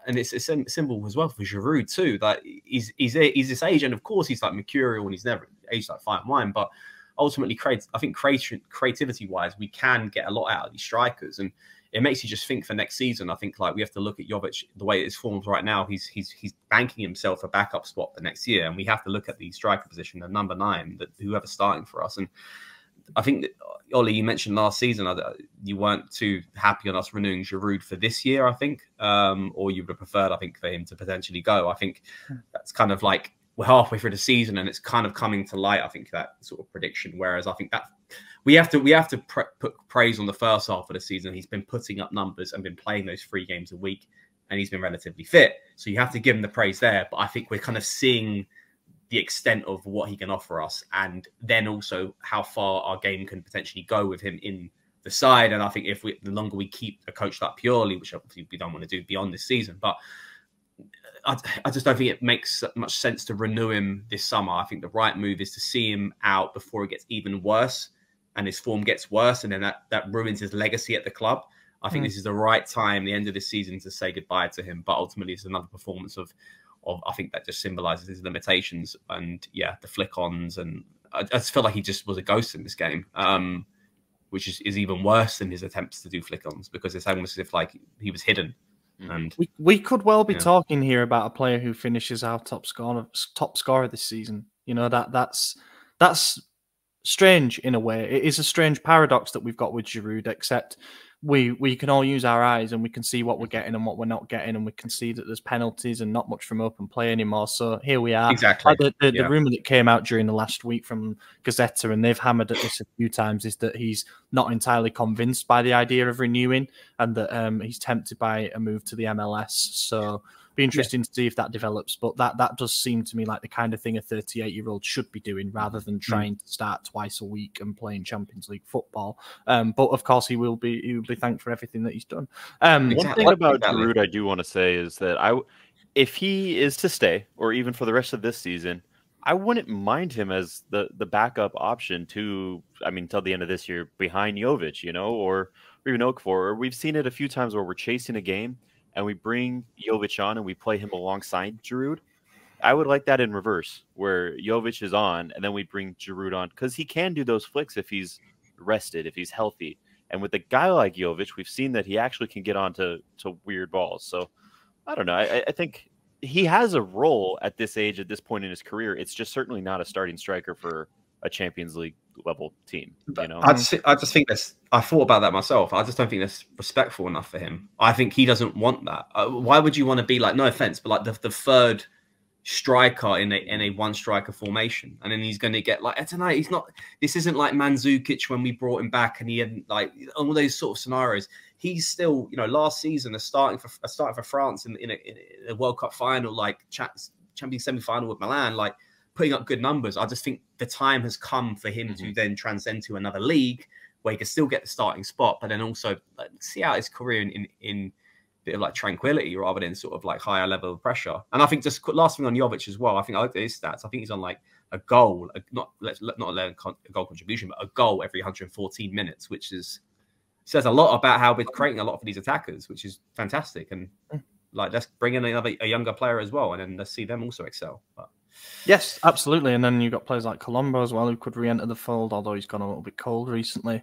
it's a symbol as well for Giroud too. That he's this age, and of course he's like mercurial, and he's never aged like fine wine, but ultimately, I think creativity-wise, we can get a lot out of these strikers, and it makes you just think for next season. I think like we have to look at Jovic the way it's formed right now. He's banking himself a backup spot for next year, and we have to look at the striker position, the number 9, that whoever's starting for us. And I think that, Ollie, you mentioned last season you weren't too happy on us renewing Giroud for this year, I think, or you would have preferred, I think, for him to potentially go. I think that's kind of like, we're halfway through the season and it's kind of coming to light, I think, that sort of prediction. Whereas I think that we have to put praise on the first half of the season. He's been putting up numbers and been playing those 3 games a week, and he's been relatively fit. So you have to give him the praise there. But I think we're kind of seeing the extent of what he can offer us, and then also how far our game can potentially go with him in the side. And I think the longer we keep a coach like Pioli, which obviously we don't want to do beyond this season, but I just don't think it makes much sense to renew him this summer. I think the right move is to see him out before it gets even worse and his form gets worse, and then that ruins his legacy at the club. I think this is the right time, the end of this season, to say goodbye to him. But ultimately, it's another performance of I think that just symbolises his limitations and, yeah, the flick-ons. And I just feel like he just was a ghost in this game, which is even worse than his attempts to do flick-ons, because it's almost as if like he was hidden. And we could well be talking here about a player who finishes our top scorer this season. You know, that's strange in a way. It is a strange paradox that we've got with Giroud, except we can all use our eyes and we can see what we're getting and what we're not getting, and we can see that there's penalties and not much from open play anymore. So here we are. Exactly. The rumor that came out during the last week from Gazzetta, and they've hammered at this a few times, is that he's not entirely convinced by the idea of renewing, and that he's tempted by a move to the MLS. So be interesting to see if that develops. But that does seem to me like the kind of thing a 38-year-old should be doing, rather than trying to start twice a week and playing Champions League football. But of course, he will be thanked for everything that he's done. One thing about Giroud I do want to say is that if he is to stay, or even for the rest of this season, I wouldn't mind him as the backup option till the end of this year, behind Jovic, you know, or even Okafor. Or we've seen it a few times where we're chasing a game and we bring Jovic on and we play him alongside Giroud. I would like that in reverse, where Jovic is on and then we bring Giroud on, because he can do those flicks if he's rested, if he's healthy. And with a guy like Jovic, we've seen that he actually can get on to weird balls. So I don't know. I think he has a role at this age, at this point in his career. It's just certainly not a starting striker for a Champions League level team. You know, I just think this. I thought about that myself. I just don't think that's respectful enough for him. I think he doesn't want that. Why would you want to be like, no offense, but like the third striker in a one striker formation, and then he's going to get like, I don't know. He's not. This isn't like Mandzukic when we brought him back, and he hadn't like all those sort of scenarios. He's still, last season starting for France in a World Cup final, like Champions semi-final with Milan, like putting up good numbers. I just think the time has come for him to then transcend to another league where he can still get the starting spot, but then also see out his career in a bit of like tranquility rather than sort of like higher level of pressure. And I think just last thing on Jovic as well, I think I looked at his stats. I think he's on like a goal, not a goal contribution, but a goal every 114 minutes, which says a lot about how we're creating a lot for these attackers, which is fantastic. And like, let's bring in a younger player as well, and then let's see them also excel. But yes, absolutely. And then you've got players like Colombo as well, who could re-enter the fold, although he's gone a little bit cold recently.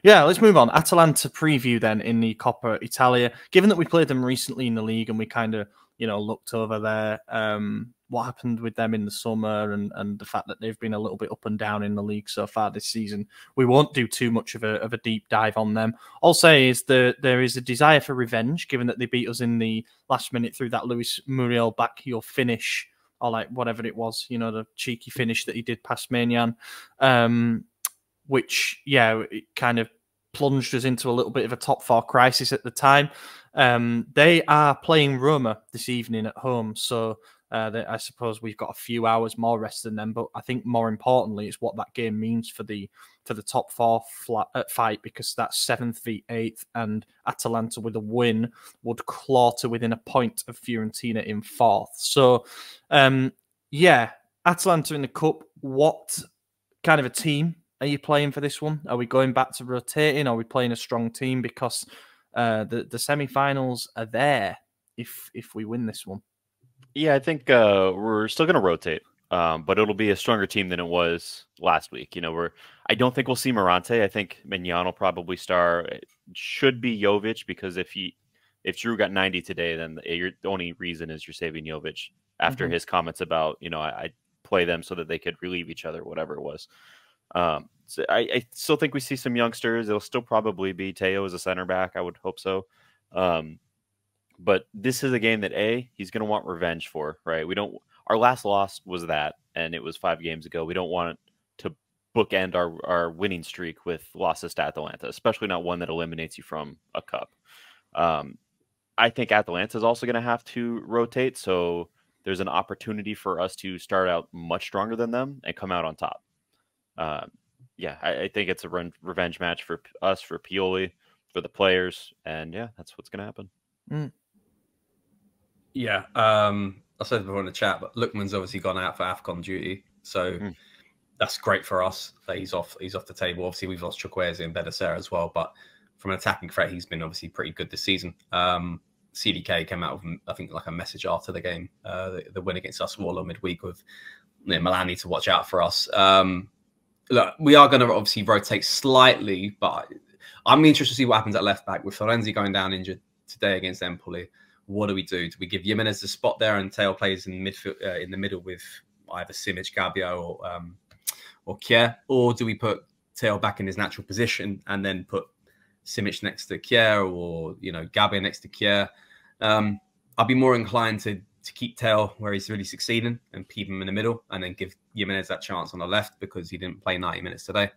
Yeah, let's move on. Atalanta preview then in the Coppa Italia. Given that we played them recently in the league and we kind of, looked over there, what happened with them in the summer and the fact that they've been a little bit up and down in the league so far this season, we won't do too much of a deep dive on them. All I'll say is that there is a desire for revenge, given that they beat us in the last minute through that Luis Muriel back heel finish, or like whatever it was, the cheeky finish that he did past Maignan, which, it kind of plunged us into a little bit of a top four crisis at the time. They are playing Roma this evening at home, so I suppose we've got a few hours more rest than them. But I think more importantly, it's what that game means for the top four fight, because that's 7th v 8th, and Atalanta with a win would claw to within a point of Fiorentina in 4th. So, Atalanta in the cup. What kind of a team are you playing for this one? Are we going back to rotating? Are we playing a strong team? Because the semi-finals are there if we win this one. Yeah, I think we're still going to rotate, but it'll be a stronger team than it was last week. I don't think we'll see Morante. I think Maignan will probably start. It should be Jovic, because if Drew got 90 today, then the only reason is you're saving Jovic after his comments about, I play them so that they could relieve each other, whatever it was. So I still think we see some youngsters. It'll still probably be Theo as a center back. I would hope so. But this is a game that he's going to want revenge for, right? Our last loss was that, and it was 5 games ago. We don't want to bookend our winning streak with losses to Atalanta, especially not one that eliminates you from a cup. I think Atalanta is also going to have to rotate. So there's an opportunity for us to start out much stronger than them and come out on top. I think it's a revenge match for us, for Pioli, for the players, and that's what's going to happen. Yeah, I said before in the chat, but Lookman's obviously gone out for AFCON duty, so that's great for us that he's off the table. Obviously, we've lost Chukwueze and Benacer as well, but from an attacking threat, he's been obviously pretty good this season. CDK came out with, I think, like a message after the game, the win against Sassuolo midweek with Milan need to watch out for us. Look, we are going to obviously rotate slightly, but I'm interested to see what happens at left back with Florenzi going down injured today against Empoli. What do we do? Do we give Jimenez the spot there and Theo plays in midfield, in the middle with either Simic, Gabio, or Kier, or do we put Theo back in his natural position and then put Simic next to Kier, or Gabio next to Kier? I'd be more inclined to keep Theo where he's really succeeding and keep him in the middle, and then give Jimenez that chance on the left because he didn't play 90 minutes today.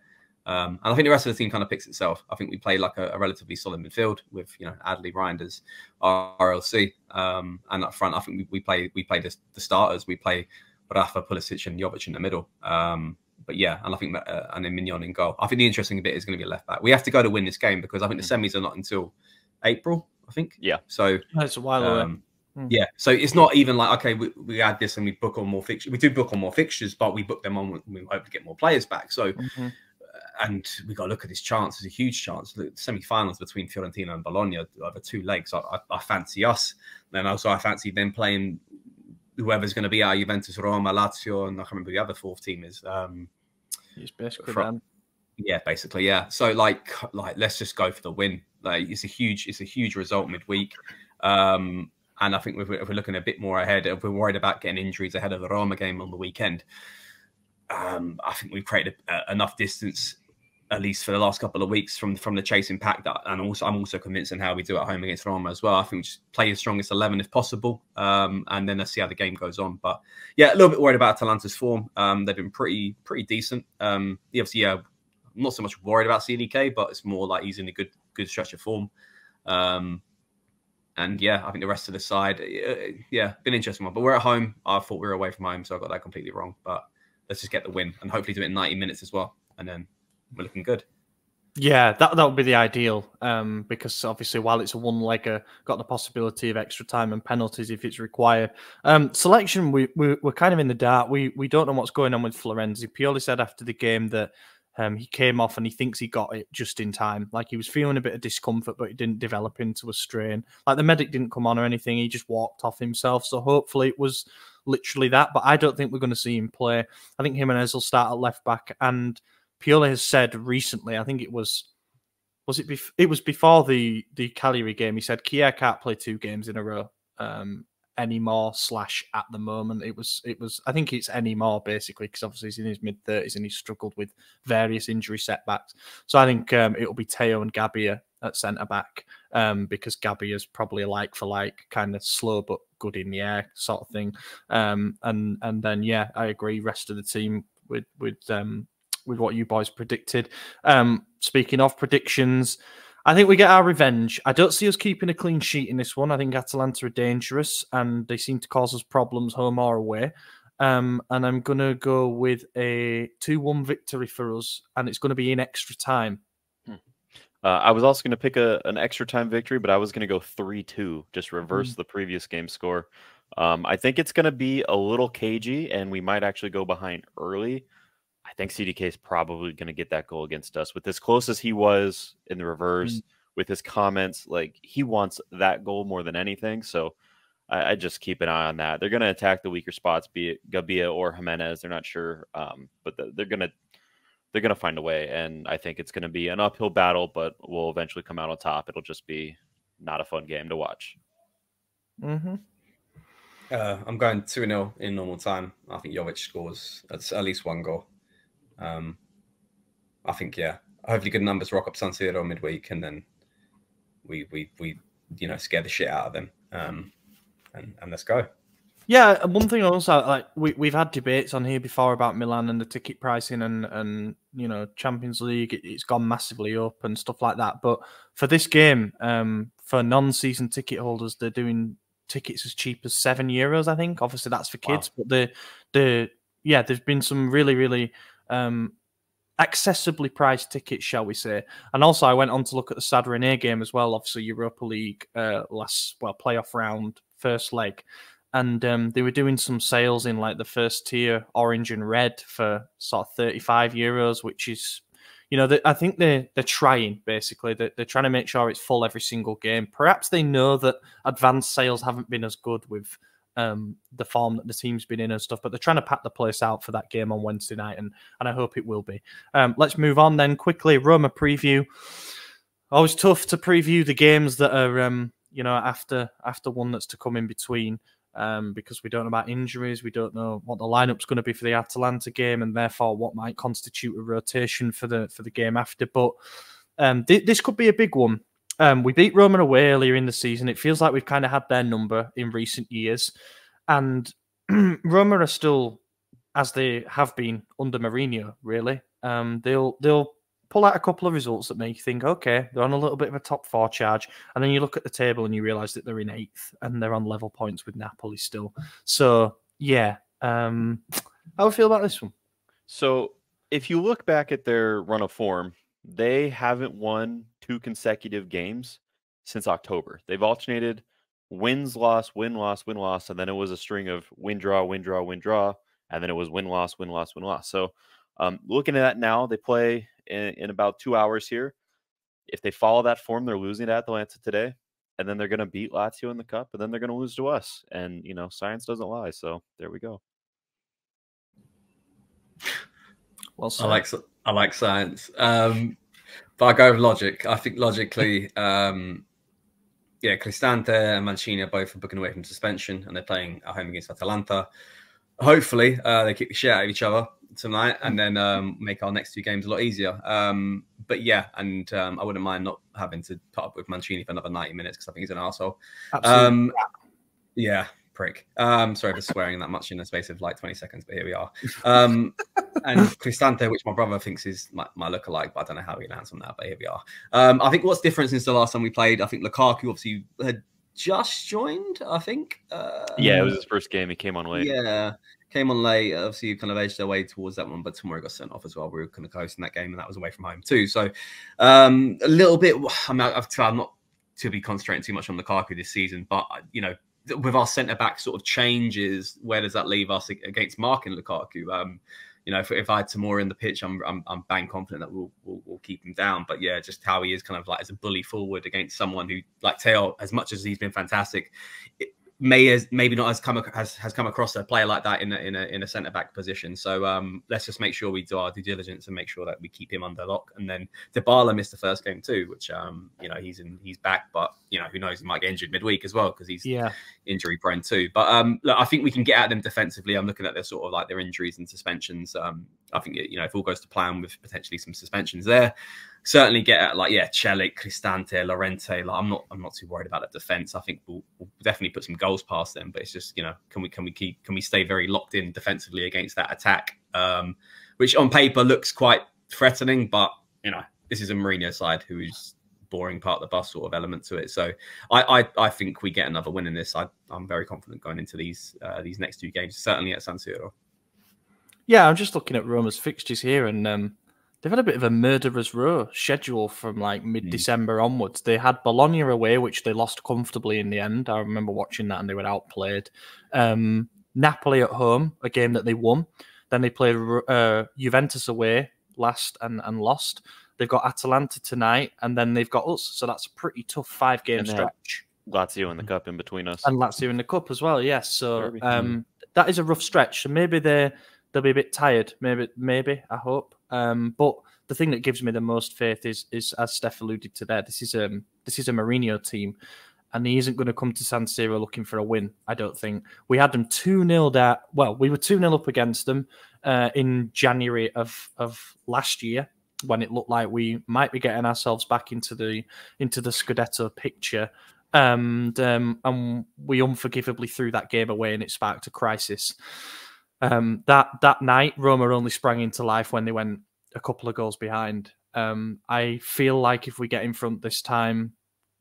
And I think the rest of the team kind of picks itself. I think we play like a relatively solid midfield with Adley, Reinders, RLC, and up front I think we play the starters. We play Rafa, Pulisic, and Jovic in the middle. But and I think and then Mignon in goal. I think the interesting bit is going to be left back. We have to go to win this game because I think the semis are not until April. I think. Yeah. So it's a while away. Yeah, so it's not even like, okay, we add this and we book on more fixtures. We do book on more fixtures, but we book them on when we hope to get more players back. So, and we got to look at this chance. It's a huge chance. The semi-finals between Fiorentina and Bologna over 2 legs. I fancy us. And also I fancy them playing whoever's going to be our Juventus, Roma, Lazio, and I can't remember who the other 4th team is. It's basically them. Yeah, basically, yeah. So like let's just go for the win. Like it's a huge result midweek. And I think if we're looking a bit more ahead, if we're worried about getting injuries ahead of the Roma game on the weekend, I think we've created enough distance, at least for the last couple of weeks, from the chasing pack. And also, I'm also convinced in how we do at home against Roma as well. I think we just play the strongest 11 if possible, and then let's see how the game goes on. But yeah, a little bit worried about Atalanta's form. They've been pretty decent. Obviously, I'm not so much worried about CDK, but it's more like he's in a good stretch of form. And yeah, I think the rest of the side, been an interesting one. But we're at home. I thought we were away from home, so I got that completely wrong. But let's just get the win and hopefully do it in 90 minutes as well, and then we're looking good. Yeah, that would be the ideal, because obviously while it's a one-legger, got the possibility of extra time and penalties if it's required. Selection, we're kind of in the dark. We don't know what's going on with Florenzi. Pioli said after the game that he came off and he thinks he got it just in time. Like he was feeling a bit of discomfort, but it didn't develop into a strain. Like the medic didn't come on or anything. He just walked off himself. So hopefully it was literally that. But I don't think we're going to see him play. I think Jimenez will start at left back, and Pioli has said recently, I think it was before the Cagliari game, he said Kier can't play 2 games in a row anymore / at the moment. It was I think it's anymore basically, because obviously he's in his mid-30s and he's struggled with various injury setbacks. So I think it'll be Theo and Gabbia at centre-back, because Gabbia's probably a like-for-like, kind of slow but good in the air sort of thing. And then, yeah, I agree, rest of the team with what you boys predicted. Speaking of predictions, I think we get our revenge. I don't see us keeping a clean sheet in this one. I think Atalanta are dangerous and they seem to cause us problems home or away. And I'm going to go with a 2-1 victory for us, and it's going to be in extra time. I was also going to pick an extra time victory, but I was going to go 3-2, just reverse the previous game score. I think it's going to be a little cagey, and we might actually go behind early. I think CDK is probably going to get that goal against us. With as close as he was in the reverse, with his comments, like he wants that goal more than anything. So I just keep an eye on that. They're going to attack the weaker spots, be it Gabbia or Jimenez. They're not sure, but they're going to find a way. And I think it's going to be an uphill battle, but we'll eventually come out on top. It'll just be not a fun game to watch. I'm going 2-0 in normal time. I think Jovic scores at least 1 goal. I think, hopefully good numbers rock up San Siro midweek, and then we scare the shit out of them, and let's go. Yeah, one thing also, like we've had debates on here before about Milan and the ticket pricing and Champions League, it's gone massively up and stuff like that. But for this game, for non-season ticket holders, they're doing tickets as cheap as €7, I think. Obviously that's for kids, wow. But there's been some really accessibly priced tickets, shall we say. And also I went on to look at the Stade Rennais game as well, obviously Europa League playoff round, first leg. And they were doing some sales in like the first tier, orange and red, for sort of €35, which is, I think they're trying, basically. They're trying to make sure it's full every single game. Perhaps they know that advanced sales haven't been as good with the form that the team's been in and stuff, but they're trying to pack the place out for that game on Wednesday night, and I hope it will be. Let's move on then quickly. Roma preview. Always tough to preview the games that are after one that's to come in between, because we don't know about injuries, we don't know what the lineup's going to be for the Atalanta game, and therefore what might constitute a rotation for the game after. But this could be a big one. We beat Roma away earlier in the season. It feels like we've kind of had their number in recent years. And Roma are still, as they have been under Mourinho, really. They'll pull out a couple of results that make you think, okay, they're on a little bit of a top 4 charge. And then you look at the table and you realise that they're in 8th and they're on level points with Napoli still. So, yeah. How do you feel about this one? So, if you look back at their run of form, they haven't won 2 consecutive games since October. They've alternated wins, loss, win, loss, win, loss, and then it was a string of win, draw, win, draw, win, draw, and then it was win, loss, win, loss, win, loss. So looking at that now, they play in about 2 hours here. If they follow that form, they're losing to Atalanta today, and then they're going to beat Lazio in the cup, and then they're going to lose to us. And, science doesn't lie, so there we go. Well said. I like science. But I go with logic. I think logically, yeah, Cristante and Mancini are both booking away from suspension, and they're playing at home against Atalanta. Hopefully, they kick the shit out of each other tonight, and then make our next 2 games a lot easier. But yeah, and I wouldn't mind not having to put up with Mancini for another 90 minutes because I think he's an arsehole. Absolutely. Yeah, prick. Sorry for swearing that much in the space of like 20 seconds, but here we are. And Cristante, which my brother thinks is my lookalike, but I don't know how he lands on that, but here we are. I think what's different since the last time we played, I think Lukaku obviously had just joined, I think. Yeah, it was his first game. He came on late. Yeah, came on late. Obviously, kind of edged their way towards that one, but tomorrow got sent off as well. We were kind of hosting that game, and that was away from home too. So a little bit, I'm not to be concentrating too much on Lukaku this season, but, you know, with our centre-back sort of changes, where does that leave us against marking Lukaku? You know, if I had Tamura in the pitch, I'm bang confident that we'll keep him down. But yeah, just how he is kind of like as a bully forward against someone who, like Theo, as much as he's been fantastic, maybe not has come across a player like that in a centre back position. So let's just make sure we do our due diligence and make sure that we keep him under lock. And then Dybala missed the first game too, which you know, he's back, but you know, who knows, he might get injured midweek as well because he's injury prone too. But look, I think we can get at them defensively. I'm looking at their sort of like their injuries and suspensions. I think, you know, if all goes to plan with potentially some suspensions there, certainly get at like, yeah, Celik, Cristante, Llorente. Like, I'm not too worried about the defense. I think we'll definitely put some goals past them, but it's just, you know, can we stay very locked in defensively against that attack, which on paper looks quite threatening, but you know, this is a Mourinho side who is boring part of the bus sort of element to it. So I think we get another win in this. I'm very confident going into these next 2 games, certainly at San Siro. Yeah, I'm just looking at Roma's fixtures here, and they've had a bit of a murderer's row schedule from like mid-December onwards. They had Bologna away, which they lost comfortably in the end. I remember watching that, and they were outplayed. Napoli at home, a game that they won. Then they played Juventus away last and lost. They've got Atalanta tonight, and then they've got us. So that's a pretty tough 5-game stretch. Lazio in the cup in between us. And Lazio in the cup as well, yes. So that is a rough stretch. So maybe they'll be a bit tired. Maybe I hope. But the thing that gives me the most faith is as Steph alluded to there, this is a Mourinho team, and he isn't going to come to San Siro looking for a win. I don't think. We had them 2-0 down. Well, we were 2-0 up against them in January of last year, when it looked like we might be getting ourselves back into the Scudetto picture. And we unforgivably threw that game away, and it sparked a crisis. That night, Roma only sprang into life when they went a couple of goals behind. I feel like if we get in front this time,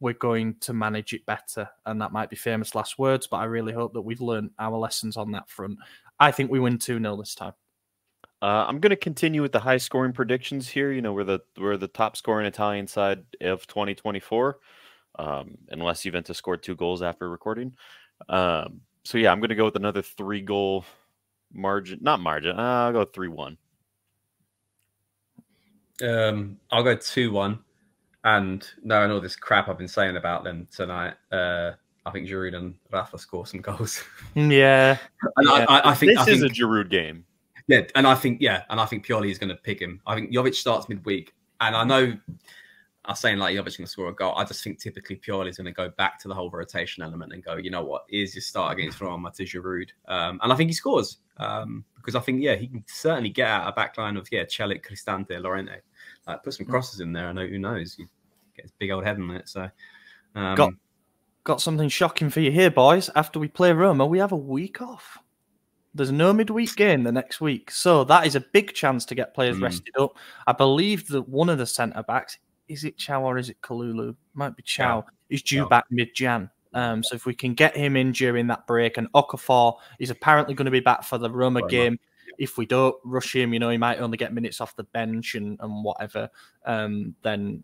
we're going to manage it better. And that might be famous last words, but I really hope that we've learned our lessons on that front. I think we win 2-0 this time. I'm going to continue with the high scoring predictions here. You know, we're the top scoring Italian side of 2024, unless Juventus scored 2 goals after recording. So yeah, I'm going to go with another 3-goal margin. Not margin. I'll go 3-1. I'll go 2-1. And knowing all this crap I've been saying about them tonight, I think Giroud and Rafa score some goals. Yeah. I think this is a Giroud game. Yeah, and I think Pioli is going to pick him. I think Jovic starts midweek, and I know I'm saying like Jovic's going to score a goal. I just think typically Pioli is going to go back to the whole rotation element and go, you know what, here's your start against Roma to Giroud, and I think he scores because I think he can certainly get out a back line of Celik, Cristante, Llorente, like put some crosses in there. I know, who knows, he gets big old head on it. So got something shocking for you here, boys. After we play Roma, we have a week off. There's no midweek game the next week. So that is a big chance to get players rested up. I believe that one of the centre-backs, is it Chow or is it Kalulu? Might be Chow. Is due back mid-Jan. So if we can get him in during that break, and Okafor is apparently going to be back for the Roma game. If we don't rush him, he might only get minutes off the bench and whatever, then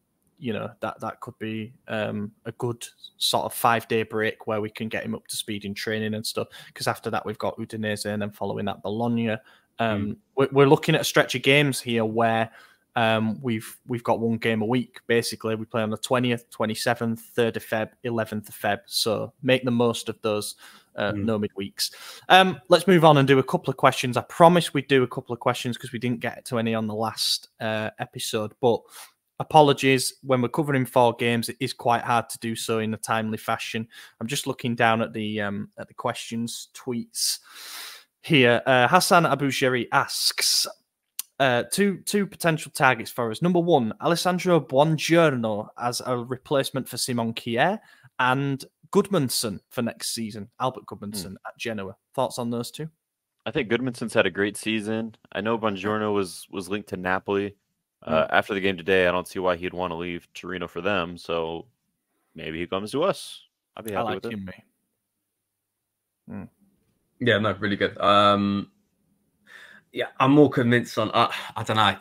that could be a good sort of 5-day break where we can get him up to speed in training and stuff, because after that we've got Udinese, and then following that Bologna. We're looking at a stretch of games here where we've got 1 game a week. Basically, we play on the 20th, 27th, 3rd of Feb, 11th of Feb. So make the most of those no midweeks. Let's move on and do a couple of questions. I promise we'd do a couple of questions because we didn't get to any on the last episode, but apologies, when we're covering 4 games, it is quite hard to do so in a timely fashion. I'm just looking down at the questions, tweets here. Hassan Abu Sheri asks, two potential targets for us. Number 1, Alessandro Buongiorno as a replacement for Simon Kjaer, and Gudmundsson for next season, Albert Gudmundsson at Genoa. Thoughts on those 2? I think Gudmundsson's had a great season. I know Buongiorno was linked to Napoli. After the game today, I don't see why he'd want to leave Torino for them. So maybe he comes to us. I'd be happy with it. Yeah, no, really good. Yeah, I'm more convinced on. I don't know.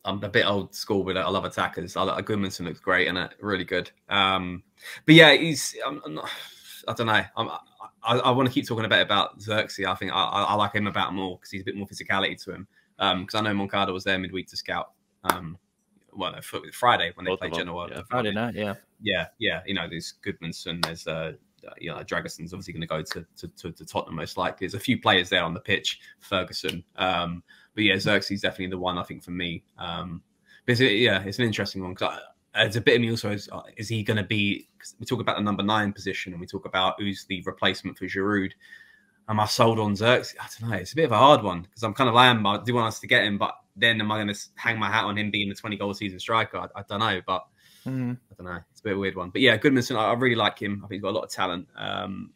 I'm a bit old school with it. I love attackers. Gudmundsson looks great and really good. But yeah, I don't know. I want to keep talking about Xerxes. I think I like him about more because he's a bit more physicality to him. Because I know Moncada was there midweek to scout. Well, no, Friday when they played Genoa. Yeah, Friday night, yeah. You know, there's Gudmundsson. There's Dragason's obviously going to go to Tottenham most likely. There's a few players there on the pitch. Ferguson, but yeah, Xerxes is definitely the one I think for me. But it's an interesting one because it's a bit of me also. Is he going to be? Cause we talk about the number 9 position and we talk about who's the replacement for Giroud. Am I sold on Xerxes? I don't know. It's a bit of a hard one because I'm kind of lamb. I do want us to get him, but then am I going to hang my hat on him being the 20-goal season striker? I don't know, but I don't know. It's a bit of a weird one. But yeah, Gudmundsson, I really like him. I think he's got a lot of talent. And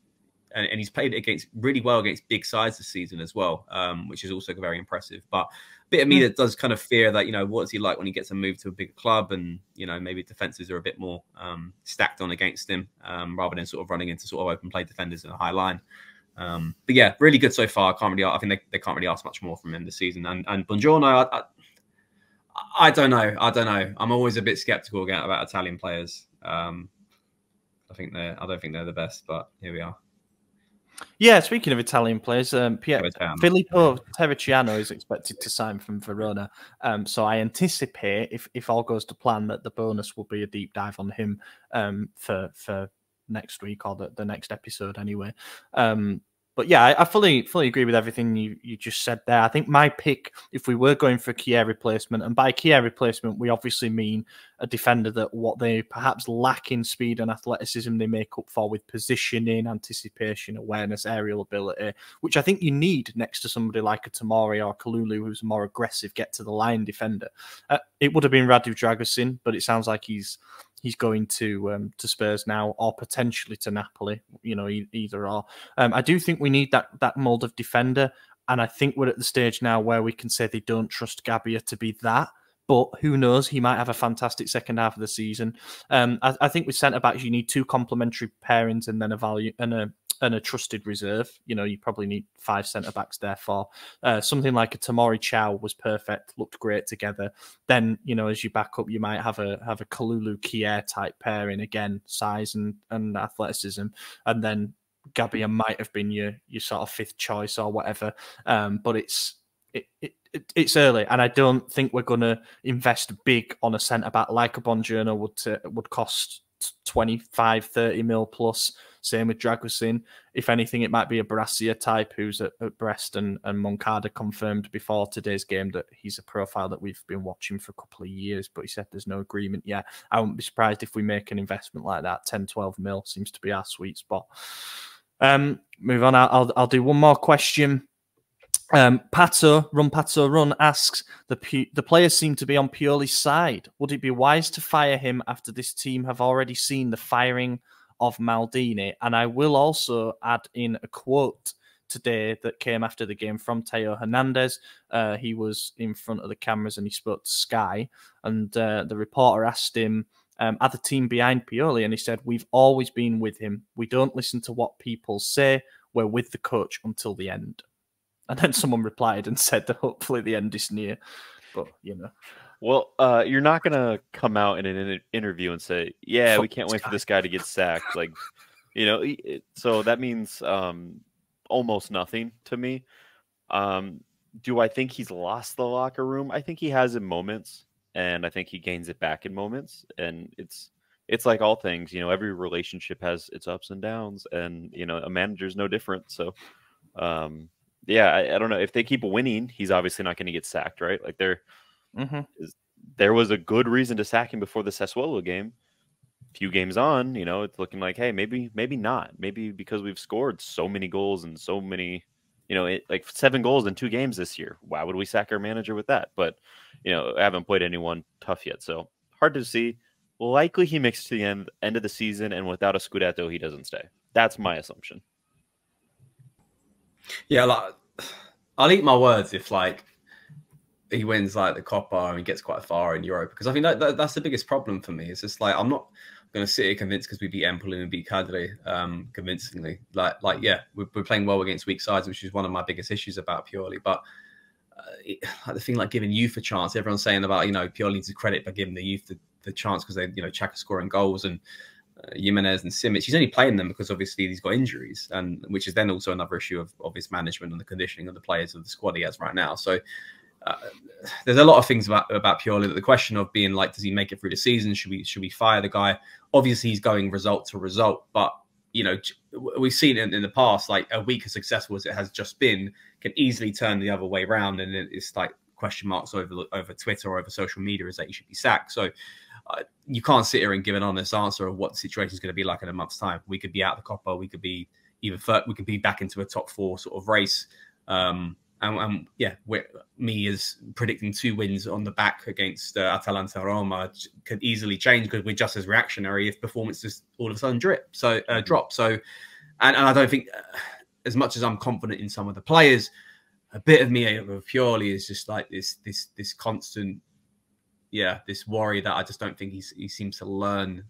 he's played really well against big sides this season as well, which is also very impressive. But a bit of me that does kind of fear that, what is he like when he gets a move to a bigger club and, maybe defenses are a bit more stacked on against him rather than sort of running into sort of open play defenders in a high line. But yeah, really good so far. I think they can't really ask much more from him this season. And Buongiorno, I don't know. I'm always a bit skeptical about Italian players. I don't think they're the best, but here we are. Yeah, speaking of Italian players, Filippo Terracciano is expected to sign from Verona. So I anticipate, if all goes to plan, that the bonus will be a deep dive on him for next week or the next episode anyway. But yeah, I fully agree with everything you just said there. I think my pick, if we were going for a Kjaer replacement, and by Kjaer replacement, we obviously mean a defender that what they perhaps lack in speed and athleticism, they make up for with positioning, anticipation, awareness, aerial ability, which I think you need next to somebody like a Tomori or a Kalulu, who's a more aggressive, get to the line defender. It would have been Radu Dragusin, but it sounds like he's going to Spurs now, or potentially to Napoli, either or. I do think we need that mold of defender, and I think we're at the stage now where we can say they don't trust Gabbia to be that. But who knows? He might have a fantastic second half of the season. I think with centre backs, you need 2 complementary pairings and then a value and a trusted reserve. You probably need 5 centre backs. Therefore, something like a Tomori Chow was perfect, looked great together. Then as you back up, you might have a Kalulu Kjaer type pairing again, size and athleticism, and then Gabbia might have been your sort of 5th choice or whatever. But it's early, and I don't think we're going to invest big on a centre back like a Buongiorno would cost 25-30 mil plus. Same with Dragusin. If anything, it might be a Brassia type who's at Brest, and Moncada confirmed before today's game that he's a profile that we've been watching for a couple of years, but he said there's no agreement yet. I wouldn't be surprised if we make an investment like that. 10-12 mil seems to be our sweet spot. Move on. I'll do one more question. Pato Run asks, the players seem to be on Pioli's side. Would it be wise to fire him after this team have already seen the firing of Maldini? And I will also add in a quote today that came after the game from Theo Hernandez. He was in front of the cameras and he spoke to Sky, and the reporter asked him, are the team behind Pioli? And he said, we've always been with him. We don't listen to what people say. We're with the coach until the end. And then someone replied and said that hopefully the end is near. But, Well, you're not going to come out in an interview and say, yeah, we can't wait for this guy to get sacked. Like, so that means almost nothing to me. Do I think he's lost the locker room? I think he has in moments, and I think he gains it back in moments. And it's like all things, every relationship has its ups and downs, and, a manager's no different. So, yeah, I don't know. If they keep winning, he's obviously not going to get sacked, right? Like there was a good reason to sack him before the Sassuolo game. Few games on, it's looking like, hey, maybe not. Maybe because we've scored so many goals and so many, like 7 goals in 2 games this year. Why would we sack our manager with that? But, I haven't played anyone tough yet, so hard to see. Likely he makes to the end of the season, and without a Scudetto, he doesn't stay. That's my assumption. Yeah, like, I'll eat my words if he wins the Coppa and he gets quite far in Europe, because I think that's the biggest problem for me. It's just I'm not going to sit here convinced because we beat Empoli and beat Cagliari convincingly. Yeah, we're playing well against weak sides, which is one of my biggest issues about Pioli. But the thing giving youth a chance, everyone's saying about Pioli needs to credit by giving the youth the chance because they Chaka scoring goals and Jimenez and Simic. He's only playing them because obviously he's got injuries, and which is then also another issue of his management and the conditioning of the players of the squad he has right now. So. There's a lot of things about Pioli. The question of being does he make it through the season? Should we fire the guy? Obviously, he's going result to result, but we've seen it in the past. A week as successful as it has just been can easily turn the other way around, and it's question marks over Twitter or over social media is that he should be sacked. So you can't sit here and give an honest answer of what the situation is going to be like in a month's time. We could be out of the Coppa. We could be we could be back into a top 4 sort of race. And yeah, me is predicting 2 wins on the back against Atalanta Roma could easily change because we're just as reactionary if performance just all of a sudden drop. So, and I don't think, as much as I'm confident in some of the players, a bit of me with Pioli is just this constant, this worry that I just don't think he seems to learn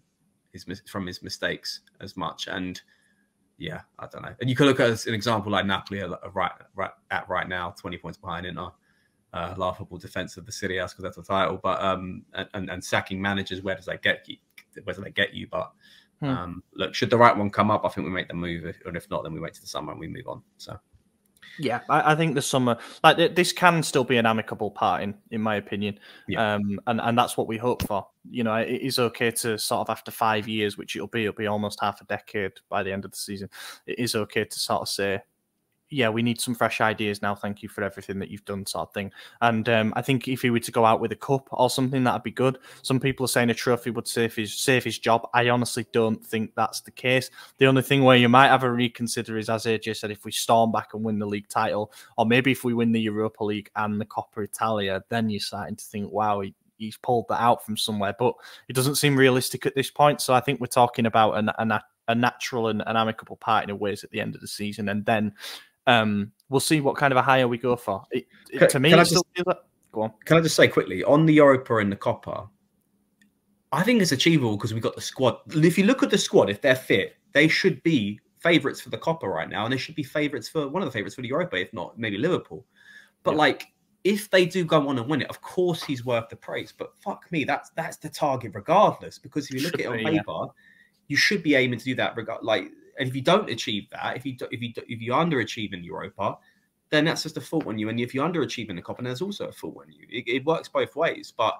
from his mistakes as much. And yeah, I don't know. And you could look at an example like Napoli right now, 20 points behind in our laughable defense of the Serie A because that's the title. But and sacking managers, where does that get you? But look, should the right one come up, I think we make the move. And if not, then we wait to the summer and we move on. So. Yeah, I think the summer, this can still be an amicable parting, in my opinion. Yeah. And that's what we hope for. It is okay to sort of after 5 years, which it'll be almost half a decade by the end of the season. It is okay to sort of say, yeah, we need some fresh ideas now. Thank you for everything that you've done, sort of thing. And I think if he were to go out with a cup or something, that'd be good. Some people are saying a trophy would save his job. I honestly don't think that's the case. The only thing where you might have a reconsider is, as AJ said, if we storm back and win the league title, or maybe if we win the Europa League and the Coppa Italia, then you're starting to think, wow, he's pulled that out from somewhere. But it doesn't seem realistic at this point. So I think we're talking about a natural and an amicable parting of ways at the end of the season, and then. We'll see what kind of a hire we go for. To me, go on. Can I just say quickly on the Europa and the Coppa? I think it's achievable because we've got the squad. If you look at the squad, if they're fit, they should be favourites for the Coppa right now, and they should be favourites for one of the favourites for the Europa, if not maybe Liverpool. But if they do go on and win it, of course he's worth the praise. But fuck me, that's the target regardless. Because if you look at it on paper, you should be aiming to do that. And if you don't achieve that, if you underachieve in Europa, then that's just a fault on you. And if you underachieve in the Coppa, there's also a fault on you. It works both ways. But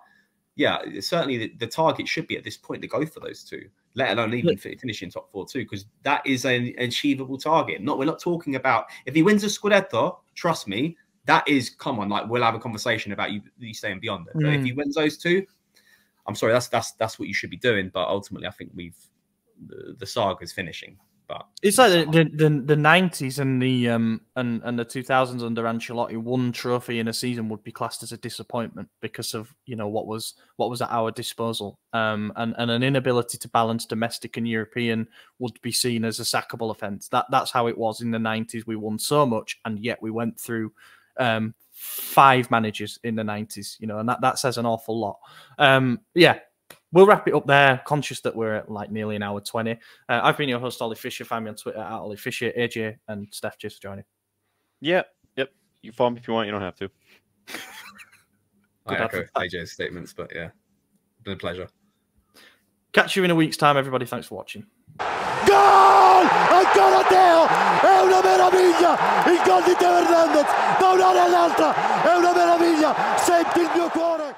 yeah, certainly the target should be at this point to go for those 2, let alone even finish in top 4 too, because that is an achievable target. We're not talking about if he wins a Scudetto. Trust me, that is come on. We'll have a conversation about you staying beyond it. But if he wins those 2, I'm sorry, that's what you should be doing. But ultimately, I think the saga is finishing. But it's like the 90s and the 2000s under Ancelotti. One trophy in a season would be classed as a disappointment because of what was at our disposal, and an inability to balance domestic and European would be seen as a sackable offence. That's how it was in the 90s. We won so much, and yet we went through 5 managers in the 90s. And that says an awful lot. Yeah. We'll wrap it up there, conscious that we're at nearly an hour 20. I've been your host, Ollie Fisher. Find me on Twitter at Ollie Fisher. AJ and Steph, cheers for joining. Yeah, yep. You follow me if you want. You don't have to. I echo AJ's statements, but yeah, been a pleasure. Catch you in a week's time, everybody. Thanks for watching. Gol! Ancora Theo! È una meraviglia! Il gol di Theo Hernandez da un'area all'altra! È una meraviglia! Senti il mio cuore!